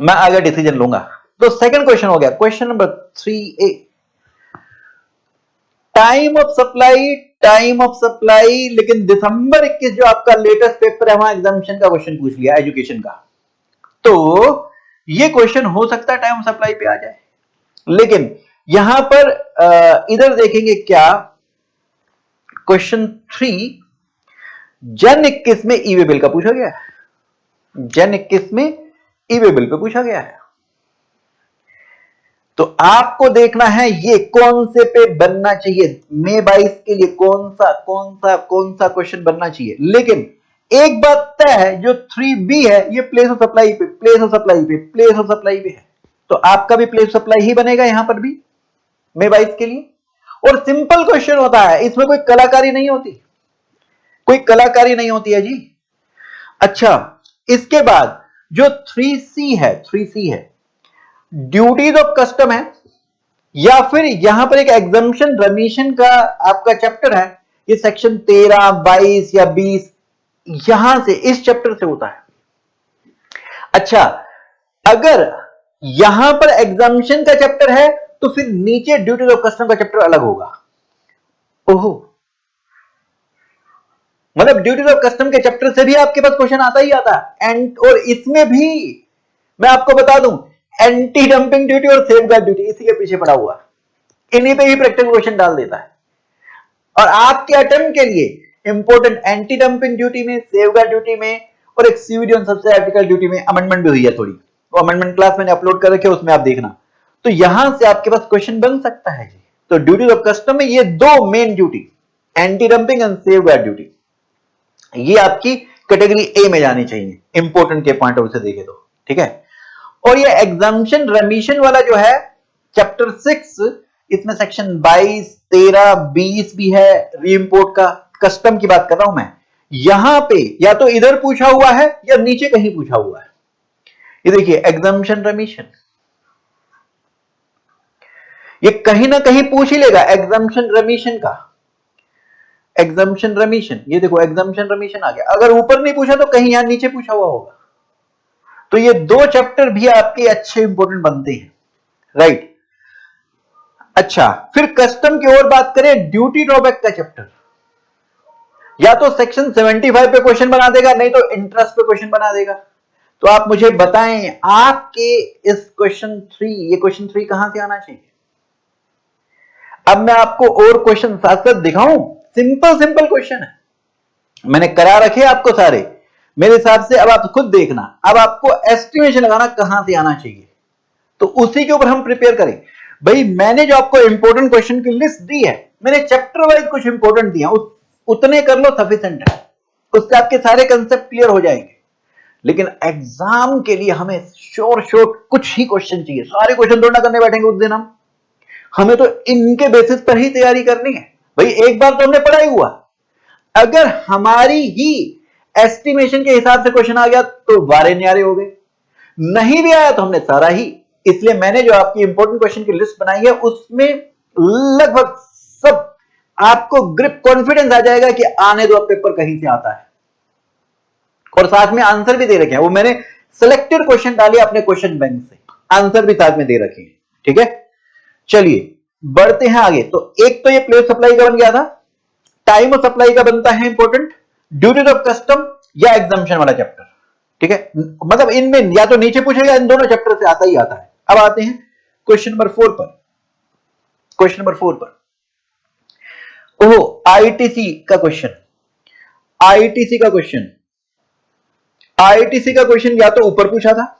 मैं आगे डिसीजन लूंगा। तो सेकंड क्वेश्चन हो गया, question number 3A, time of supply, time of supply, लेकिन दिसंबर 21 जो आपका लेटेस्ट पेपर है वहां एग्जामिनेशन का क्वेश्चन पूछ लिया एजुकेशन का, तो ये क्वेश्चन हो सकता है टाइम ऑफ सप्लाई पे आ जाए, लेकिन यहां पर इधर देखेंगे क्या, क्वेश्चन 3 जन 21 में ई वे बिल का पूछा गया है, जन 21 में ई वे बिल पे पूछा गया है, तो आपको देखना है ये कौन से पे बनना चाहिए, मई 22 के लिए कौन सा क्वेश्चन बनना चाहिए। लेकिन एक बात तय है, जो 3B है ये प्लेस ऑफ सप्लाई पे, प्लेस ऑफ सप्लाई पे, प्लेस ऑफ सप्लाई पे है, तो आपका भी प्लेस ऑफ सप्लाई ही बनेगा यहां पर भी मई 22 के लिए, और सिंपल क्वेश्चन होता है, इसमें कोई कलाकारी नहीं होती, कोई कलाकारी नहीं होती है जी। अच्छा, इसके बाद जो 3C है ड्यूटीज ऑफ कस्टम है, या फिर यहां पर एक एग्जम्पशन रेमिशन का आपका चैप्टर है, ये सेक्शन 13, 22 या 20 यहां से इस चैप्टर से होता है। अच्छा, अगर यहां पर एग्जम्पशन का चैप्टर है तो फिर नीचे ड्यूटीज ऑफ कस्टम का चैप्टर अलग होगा। ओहो, मतलब ड्यूटीज ऑफ कस्टम के चैप्टर से भी आपके पास क्वेश्चन आता ही आता है, एंड और इसमें भी मैं आपको बता दूं, एंटी डंपिंग ड्यूटी और सेफगार्ड ड्यूटी इसी के पीछे पड़ा हुआ, इन्हीं पे ही प्रैक्टिकल क्वेश्चन डाल देता है, और आपके अटेम्प्ट के लिए इंपॉर्टेंट एंटी डंपिंग ड्यूटी में, सेफगार्ड ड्यूटी में, और एक सीवीडी ऑन सबसे आर्टिकल ड्यूटी में अमेंडमेंट भी हुई है थोड़ी, वो अमेंडमेंट क्लास मैंने अपलोड कर रखे, उसमें आप देखना, तो यहां से आपके पास क्वेश्चन बन सकता है जी। तो ड्यूटीज ऑफ कस्टम में ये दो main duty, anti dumping and safeguard duty, ये आपकी कैटेगरी ए में जानी चाहिए इंपॉर्टेंट के पॉइंट ऑफ व्यू से देखे तो, ठीक है। और ये एग्जाम्पशन रेमिशन वाला जो है चैप्टर 6, इसमें सेक्शन 22, 13, 20 भी है, रीइंपोर्ट का कस्टम की बात कर रहा हूं मैं, यहां पे या तो इधर पूछा हुआ है या नीचे कहीं पूछा हुआ है, ये देखिए एग्जाम्पशन रेमिशन, ये कहीं ना कहीं पूछ ही लेगा एग्जाम्पशन रेमिशन का, एग्जाम्पशन रेमिशन, ये देखो एग्जाम्पशन रेमिशन आ गया, अगर ऊपर नहीं पूछा तो कहीं यहां नीचे पूछा हुआ होगा, तो ये दो चैप्टर भी आपके अच्छे इंपॉर्टेंट बनते हैं, राइट। अच्छा, फिर कस्टम की और बात करें, ड्यूटी ड्रॉबैक का चैप्टर, या तो सेक्शन 75 पे क्वेश्चन बना देगा, नहीं तो इंटरेस्ट पे क्वेश्चन बना देगा, तो आप मुझे बताएं आपके इस क्वेश्चन 3, ये क्वेश्चन 3 कहां से आना चाहिए। अब मैं आपको और क्वेश्चन साथ साथ दिखाऊं, सिंपल क्वेश्चन है, मैंने करा रखे आपको सारे मेरे हिसाब से, अब आप खुद देखना, अब आपको एस्टिमेशन लगाना कहां से आना चाहिए, तो उसी के ऊपर हम प्रिपेयर करें। भाई मैंने जो आपको इंपॉर्टेंट क्वेश्चन की लिस्ट दी है, मैंने चैप्टर वाइज कुछ इंपॉर्टेंट दिया, उतने कर लो सफिशिएंट है, उससे आपके सारे कंसेप्ट क्लियर हो जाएंगे। लेकिन एग्जाम के लिए हमें शोर कुछ ही क्वेश्चन चाहिए, सारे क्वेश्चन थोड़ा करने बैठेंगे उस दिन हमें तो इनके बेसिस पर ही तैयारी करनी है। भाई एक बार तो हमने पढ़ाई हुआ, अगर हमारी ही एस्टिमेशन के हिसाब से क्वेश्चन आ गया तो वारे न्यारे हो गए, नहीं भी आया तो हमने सारा ही, इसलिए मैंने जो आपकी इंपॉर्टेंट क्वेश्चन की लिस्ट बनाई है उसमें लगभग सब आपको ग्रिप कॉन्फिडेंस आ जाएगा कि आने दो पेपर कहीं से आता है, और साथ में आंसर भी दे रखे हैं, वो मैंने सिलेक्टेड क्वेश्चन डाले अपने क्वेश्चन बैंक से, आंसर भी साथ में दे रखे हैं, ठीक है। चलिए बढ़ते हैं आगे, तो एक तो ये प्लेस सप्लाई का बन गया था, टाइम ऑफ सप्लाई का बनता है इंपॉर्टेंट, ड्यूटीज ऑफ कस्टम या एग्जाम्पशन वाला चैप्टर, ठीक है, मतलब इनमें या तो नीचे पूछेगा, इन दोनों चैप्टर से आता ही आता है। अब आते हैं क्वेश्चन नंबर 4 पर, क्वेश्चन नंबर 4 पर, ओहो आईटीसी का क्वेश्चन, आईटीसी का क्वेश्चन, आईटीसी का क्वेश्चन या तो ऊपर पूछा था,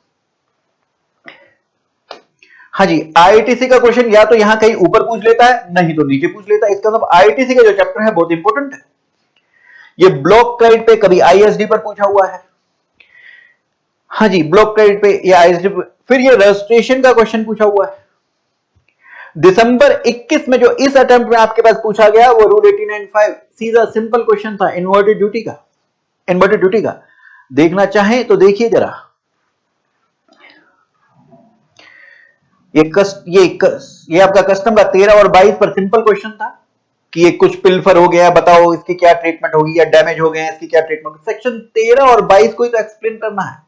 हाँ जी, आईटीसी का क्वेश्चन या तो यहां कहीं ऊपर पूछ लेता है, नहीं तो नीचे पूछ लेता है, इसका मतलब आईटीसी का जो चैप्टर है बहुत इंपॉर्टेंट है, ये ब्लॉक क्रेडिट पे कभी आईएसडी पर पूछा हुआ है। हाँ जी, ब्लॉक क्रेडिट पे या आईएसडी पे। फिर ये रजिस्ट्रेशन का क्वेश्चन पूछा हुआ है दिसंबर 21 में, जो इस अटेम्प्ट में आपके पास पूछा गया वो रूल 1895 सीधा सिंपल क्वेश्चन था इन्वर्टेड ड्यूटी का। देखना चाहें तो देखिए जरा, ये आपका कस्टम का 13 और 22 पर सिंपल क्वेश्चन था कि ये कुछ पिल्फर हो गया, बताओ इसकी क्या ट्रीटमेंट होगी, या डैमेज हो गए इसकी क्या ट्रीटमेंट होगी। सेक्शन 13 और 22 को ही तो एक्सप्लेन करना है।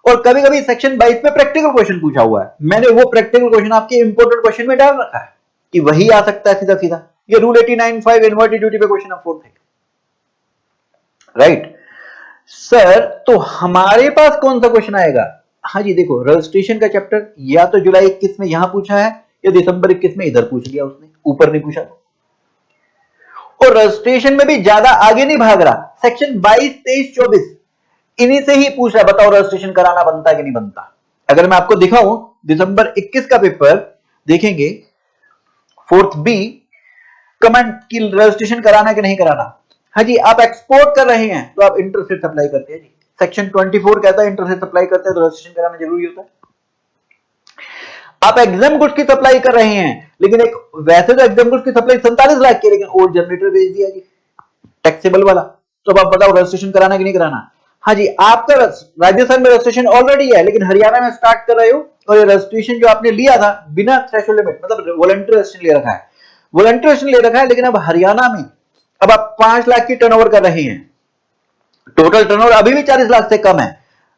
और कभी कभी सेक्शन 22 में प्रैक्टिकल क्वेश्चन पूछा हुआ है, मैंने वो प्रैक्टिकल क्वेश्चन आपके इंपोर्टेंट क्वेश्चन में डाल रखा है कि वही आ सकता है सीधा सीधा। ये रूल 1895 इन्वर्टेड ड्यूटी पे क्वेश्चन ऑफ 4th है, राइट सर। तो हमारे पास कौन सा क्वेश्चन आएगा? हाँ जी देखो, रजिस्ट्रेशन का चैप्टर या तो जुलाई 21 में यहां पूछा है या दिसंबर 21 में इधर पूछ लिया उसने, ऊपर नहीं पूछा। और रजिस्ट्रेशन में भी ज्यादा आगे नहीं भाग रहा, सेक्शन 22, 23, 24 इन्हीं से ही पूछ रहा है, बताओ रजिस्ट्रेशन कराना बनता है कि नहीं बनता। अगर मैं आपको दिखाऊं दिसंबर 21 का पेपर देखेंगे, 4th बी कमेंट की रजिस्ट्रेशन कराना कि नहीं कराना। हाँ जी, आप एक्सपोर्ट कर रहे हैं तो आप इंटरसेट सप्लाई करते हैं जी। सेक्शन 24 कहता है इंटरसेट सप्लाई करते हैं तो रजिस्ट्रेशन कराना जरूरी होता है। आप एग्जाम गुड्स की सप्लाई कर रहे हैं, लेकिन एक वैसे तो एग्जाम गुड्स की सप्लाई 47 लाख की, लेकिन ओल्ड जनरेटर भेज दिया जी टैक्सेबल वाला, तो अब आप बताओ रजिस्ट्रेशन कराना कि नहीं कराना। हाँ जी, आपका राजस्थान में रजिस्ट्रेशन ऑलरेडी है, लेकिन हरियाणा में स्टार्ट कर रहे हो, और ये रजिस्ट्रेशन जो आपने लिया था बिना थ्रेशोल्ड लिमिट, मतलब वॉलंटरी रजिस्ट्रेशन ले रखा है, वॉलंटरी रजिस्ट्रेशन ले रखा है, लेकिन अब हरियाणा में अब आप 5 लाख की टर्नओवर कर रहे हैं, टोटल टर्नओवर अभी भी 40 लाख से कम है।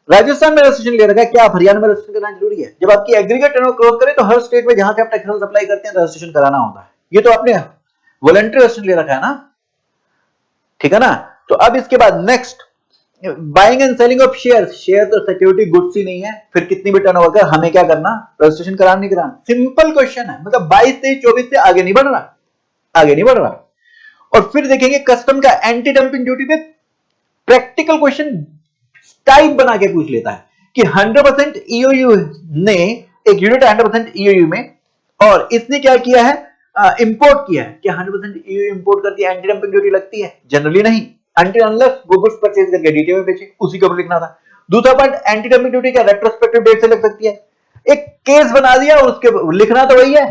राजस्थान में रजिस्ट्रेशन ले रखा है, क्या आप हरियाणा में रजिस्ट्रेशन करना जरूरी है? जब आपकी एग्रीगेट टर्नओवर क्रॉस करे तो हर स्टेट में जहां से आप टैक्सेबल सप्लाई करते हैं रजिस्ट्रेशन कराना होता है। ये तो आपने वॉलंटरी रजिस्ट्रेशन ले रखा है ना, ठीक है ना। तो अब इसके बाद next, buying and selling of share तो सिक्योरिटी गुड्स ही नहीं है, फिर कितनी भी टर्नओवर कर हमें क्या करना, रजिस्ट्रेशन कराना नहीं कराना। सिंपल क्वेश्चन है, मतलब 22, 23, 24 से आगे नहीं बढ़ रहा। और फिर देखेंगे कस्टम का एंटी डंपिंग ड्यूटी पे प्रैक्टिकल क्वेश्चन टाइप बना के पूछ लेता है कि 100% ईओयू ने एक यूनिट 100% ईओयू में, और इसने क्या किया है, इंपोर्ट किया है, क्या 100% ईओयू इंपोर्ट करती है एंटी डंपिंग ड्यूटी लगती है? जनरली नहीं, अनटिल अनलेस वो गुड्स परचेज करके डीटीओ में बेचे, उसी के ऊपर लिखना था। दूसरा पॉइंट, एंटी डंपिंग ड्यूटी क्या रेट्रोस्पेक्टिव डेट से लग सकती है? एक केस बना दिया और उसके लिखना तो वही है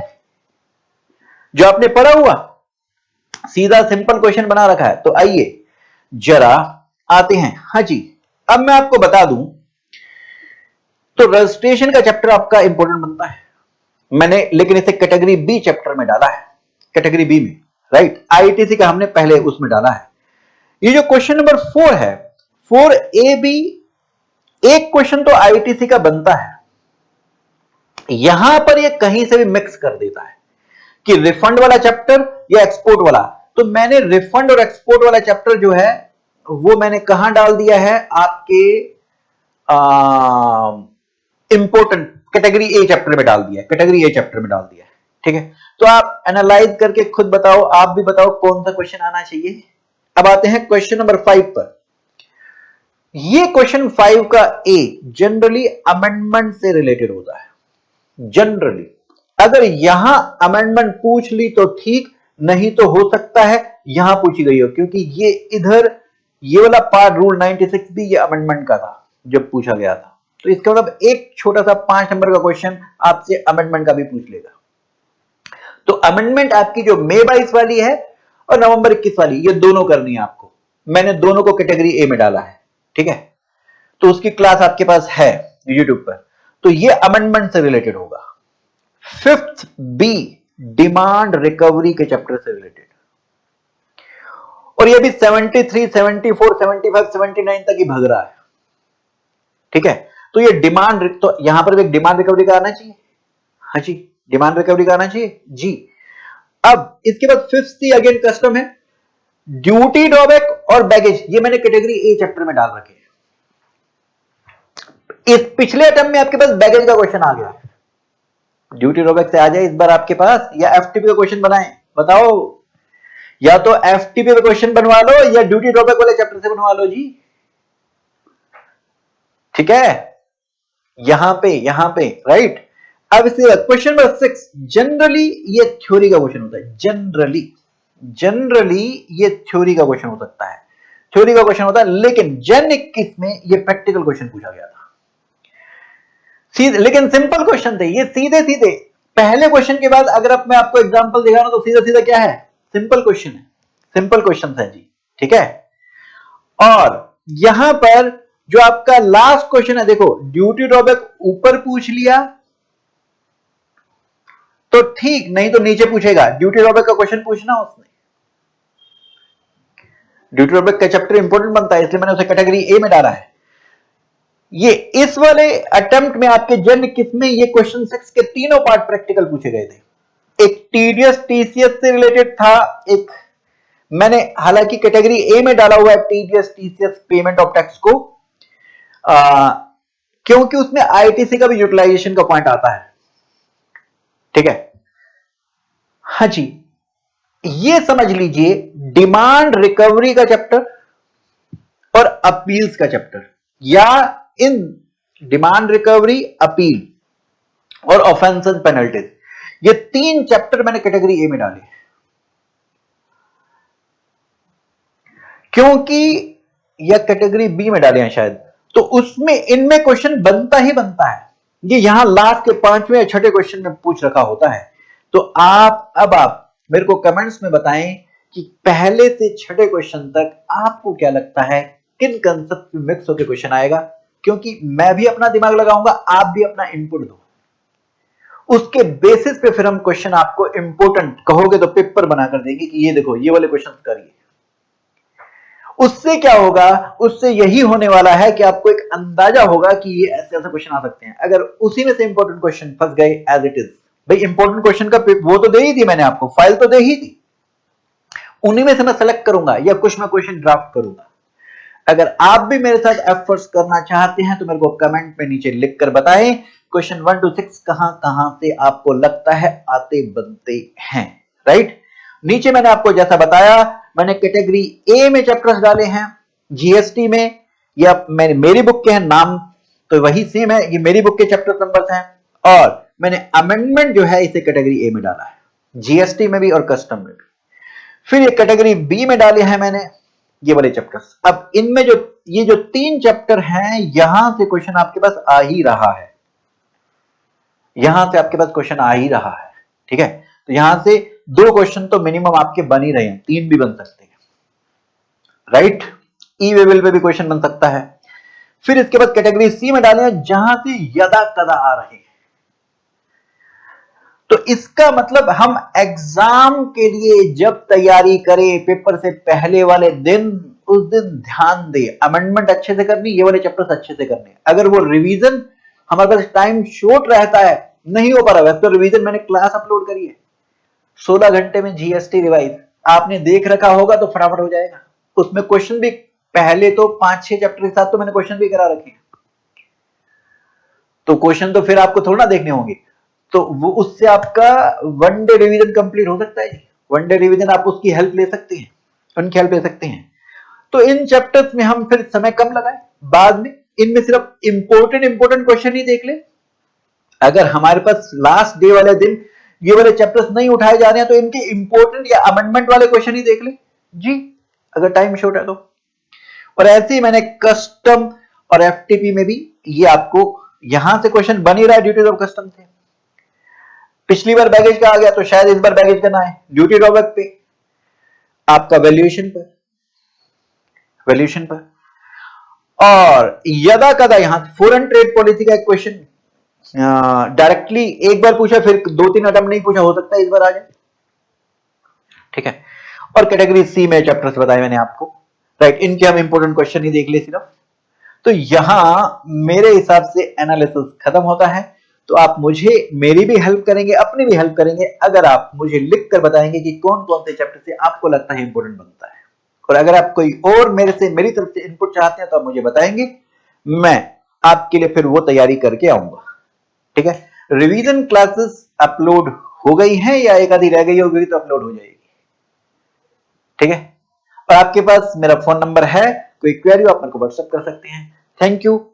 जो आपने पढ़ा हुआ, सीधा सिंपल क्वेश्चन बना रखा है। तो आइए जरा आते हैं। हाँ जी, अब मैं आपको बता दूं, तो रजिस्ट्रेशन का चैप्टर आपका इंपॉर्टेंट बनता है, मैंने लेकिन इसे कैटेगरी बी चैप्टर में डाला है, कैटेगरी बी में, राइट। आईटीसी का हमने पहले उसमें डाला है। ये जो क्वेश्चन नंबर 4 है, 4A बी, एक क्वेश्चन तो आईटीसी का बनता है, यहां पर ये कहीं से भी मिक्स कर देता है कि रिफंड वाला चैप्टर या एक्सपोर्ट वाला। तो मैंने रिफंड और एक्सपोर्ट वाला चैप्टर जो है वो मैंने कहां डाल दिया है, आपके इंपोर्टेंट कैटेगरी ए चैप्टर में डाल दिया है, कैटेगरी ए चैप्टर में डाल दिया है, ठीक है। तो आप एनालाइज करके खुद बताओ, आप भी बताओ कौन सा क्वेश्चन आना चाहिए। अब आते हैं क्वेश्चन नंबर 5 पर। ये क्वेश्चन 5 का ए जनरली अमेंडमेंट से रिलेटेड होता है। जनरली अगर यहां अमेंडमेंट पूछ ली तो ठीक, नहीं तो हो सकता है यहां पूछी गई हो, क्योंकि ये इधर ये वाला पार्ट रूल 96 भी ये अमेंडमेंट का था जब पूछा गया था। तो इसका मतलब एक छोटा सा 5 नंबर का क्वेश्चन आपसे अमेंडमेंट का भी पूछ लेगा। तो अमेंडमेंट आपकी जो मई 22 वाली है और नवंबर 21 वाली, ये दोनों करनी है आपको। मैंने दोनों को कैटेगरी ए में डाला है, ठीक है। तो उसकी क्लास आपके पास है यूट्यूब पर, तो ये अमेंडमेंट से रिलेटेड होगा। 5th बी डिमांड रिकवरी के चैप्टर से रिलेटेड, और ये भी 73, 74, 75, 79 तक ही भग रहा है, ठीक है। तो ये डिमांड, तो यहां पर भी एक डिमांड रिकवरी का आना चाहिए। हाँ जी, डिमांड रिकवरी का आना चाहिए जी। अब इसके बाद 5th सी अगेन कस्टम है, ड्यूटी ड्रॉबैक और बैगेज, ये मैंने कैटेगरी ए चैप्टर में डाल रखे हैं। इस पिछले अटेम्प्ट में आपके पास बैगेज का क्वेश्चन आ गया, ड्यूटी ड्रॉबैक से आ जाए इस बार आपके पास, या एफटीपी का क्वेश्चन बनाएं, बताओ। या तो एफटीपी का क्वेश्चन बनवा लो या ड्यूटी ड्रॉबैक वाले चैप्टर से बनवा लो जी, ठीक है। यहां पे राइट। अब इसके बाद क्वेश्चन नंबर 6, जनरली ये थ्योरी का क्वेश्चन होता है, जनरली ये थ्योरी का क्वेश्चन हो सकता है। थ्योरी का क्वेश्चन होता है, लेकिन जन 21 में ये प्रैक्टिकल क्वेश्चन पूछा गया था। सीधे, लेकिन सिंपल क्वेश्चन थे ये, सीधे सीधे। पहले क्वेश्चन के बाद अगर मैं आपको एग्जांपल दिखा रहा हूं तो सीधा सीधा क्या है, सिंपल क्वेश्चन है, सिंपल क्वेश्चन है जी, ठीक है। और यहां पर जो आपका लास्ट क्वेश्चन है, देखो ड्यूटी ड्रॉबैक ऊपर पूछ लिया तो ठीक, नहीं तो नीचे पूछेगा। ड्यूटी ड्रॉबैक का क्वेश्चन पूछना उसने, ड्यूटी ड्रॉबैक का चैप्टर इंपॉर्टेंट बनता है, इसलिए मैंने उसे कैटेगरी ए में डाला है। ये इस वाले अटेम्प्ट में आपके जन 21 में ये क्वेश्चन 6 के तीनों पार्ट प्रैक्टिकल पूछे गए थे। एक टीडीएस टीसीएस से रिलेटेड था, एक मैंने हालांकि कैटेगरी ए में डाला हुआ है TDS TCS payment of tax को, क्योंकि उसमें आईटीसी का भी यूटिलाइजेशन का पॉइंट आता है, ठीक है। हाँ जी, ये समझ लीजिए डिमांड रिकवरी का चैप्टर और अपील्स का चैप्टर, या इन डिमांड रिकवरी, अपील और ऑफेंस एंड पेनल्टीज, ये तीन चैप्टर मैंने कैटेगरी ए में डाले, क्योंकि या कैटेगरी बी में डाले हैं शायद, तो उसमें इनमें क्वेश्चन बनता ही बनता है। ये यहां लास्ट के 5वें या 6ठे क्वेश्चन में पूछ रखा होता है। तो आप मेरे को कमेंट्स में बताएं कि पहले से 6ठे क्वेश्चन तक आपको क्या लगता है किन कंसेप्ट में मिक्स होकर क्वेश्चन आएगा, क्योंकि मैं भी अपना दिमाग लगाऊंगा, आप भी अपना इनपुट दो, उसके बेसिस पे फिर हम क्वेश्चन आपको इंपोर्टेंट कहोगे तो पेपर बनाकर देंगे कि ये देखो ये वाले क्वेश्चन करिए। उससे क्या होगा, उससे यही होने वाला है कि आपको एक अंदाजा होगा कि ये ऐसे ऐसे क्वेश्चन आ सकते हैं। अगर उसी में से इंपॉर्टेंट क्वेश्चन फंस गए एज इट इज, भाई इंपॉर्टेंट क्वेश्चन का वो तो दे ही थी मैंने आपको, फाइल तो दे ही थी, उन्हीं में से मैं सेलेक्ट करूंगा या कुछ मैं क्वेश्चन ड्राफ्ट करूंगा। अगर आप भी मेरे साथ एफर्ट्स करना चाहते हैं तो मेरे को कमेंट में नीचे लिख कर बताएं क्वेश्चन 1 to 6 कहां से आपको लगता है आते बनते हैं, राइट। नीचे मैंने आपको जैसा बताया, मैंने कैटेगरी ए में चैप्टर्स डाले हैं, जीएसटी में, या मेरी बुक के हैं नाम तो वही सेम है, ये मेरी बुक के चैप्टर नंबर्स हैं, और मैंने अमेंडमेंट जो है इसे कैटेगरी ए में डाला है, जीएसटी में भी और कस्टम में भी। फिर ये कैटेगरी बी में डाले हैं मैंने ये वाले चैप्टर्स। अब इनमें जो ये जो 3 चैप्टर हैं, यहां से क्वेश्चन आपके पास आ ही रहा है, यहां से आपके पास क्वेश्चन आ ही रहा है, ठीक है। तो यहां से 2 क्वेश्चन तो मिनिमम आपके बन ही रहे हैं, 3 भी बन सकते हैं, राइट। ई लेवल पे भी क्वेश्चन बन सकता है। फिर इसके बाद कैटेगरी सी में डाले हैं जहां से यदा कदा आ रहे हैं। तो इसका मतलब हम एग्जाम के लिए जब तैयारी करें पेपर से पहले वाले दिन, उस दिन ध्यान दे अमेंडमेंट अच्छे से करनी, ये वाले चैप्टर्स अच्छे से करने। अगर वो रिवीजन हमारे पास टाइम शॉर्ट रहता है, नहीं हो पा रहा है, तो रिवीजन मैंने क्लास अपलोड करी है 16 घंटे में जीएसटी रिवाइज, आपने देख रखा होगा तो फटाफट हो जाएगा। उसमें क्वेश्चन भी पहले तो 5-6 चैप्टर के साथ तो मैंने क्वेश्चन भी करा रखे हैं, तो क्वेश्चन तो फिर आपको थोड़ा ना देखने होंगे, तो वो उससे आपका 1 डे रिवीजन कंप्लीट हो सकता है। 1 डे रिवीजन आप उसकी हेल्प ले सकते हैं, उनकी हेल्प ले सकते हैं। तो इन चैप्टर्स में हम फिर समय कम लगाएं, बाद में इनमें सिर्फ इंपॉर्टेंट क्वेश्चन ही देख ले। अगर हमारे पास लास्ट डे वाले दिन ये वाले चैप्टर्स नहीं उठाए जा रहे हैं तो इनके इंपॉर्टेंट या अमेंडमेंट वाले क्वेश्चन ही देख ले जी, अगर टाइम शॉर्ट है तो। और ऐसे ही मैंने कस्टम और एफटीपी में भी ये आपको यहां से क्वेश्चन बन ही रहा है, ड्यूटीज ऑफ कस्टम से। पिछली बार बैगेज का आ गया तो शायद इस बार बैगेज का ना है, ड्यूटी ड्रॉबैक पे, आपका वैल्यूएशन पर, और यदा कदा यहां फॉरेन ट्रेड पॉलिसी का एक क्वेश्चन डायरेक्टली एक बार पूछा, फिर 2-3 अटेम्प्ट नहीं पूछा, हो सकता है इस बार आ जाए, ठीक है। और कैटेगरी सी में चैप्टर्स बताए मैंने आपको, राइट, इनके हम इंपॉर्टेंट क्वेश्चन ही देख ले सिर्फ। तो यहां मेरे हिसाब से एनालिसिस खत्म होता है। तो आप मुझे मेरी भी हेल्प करेंगे, अपनी भी हेल्प करेंगे, अगर आप मुझे लिख कर बताएंगे कि कौन कौन से चैप्टर से आपको लगता है इंपॉर्टेंट बनता है। और अगर आप कोई और मेरी तरफ से इनपुट चाहते हैं तो आप मुझे बताएंगे, मैं आपके लिए फिर वो तैयारी करके आऊंगा, ठीक है। रिवीजन क्लासेस अपलोड हो गई हैं या एक आधी रह गई होगी तो अपलोड हो जाएगी, ठीक है। और आपके पास मेरा फोन नंबर है, कोई क्वेरी हो आप मेरे को व्हाट्सएप कर सकते हैं। Thank you.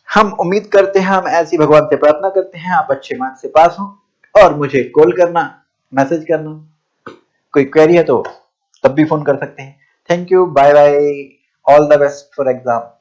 हम उम्मीद करते हैं, हम ऐसी भगवान से प्रार्थना करते हैं आप अच्छे मार्क्स से पास हो, और मुझे कॉल करना, मैसेज करना, कोई क्वेरी है तो तब भी फोन कर सकते हैं। Thank you, bye bye. All the best for exam.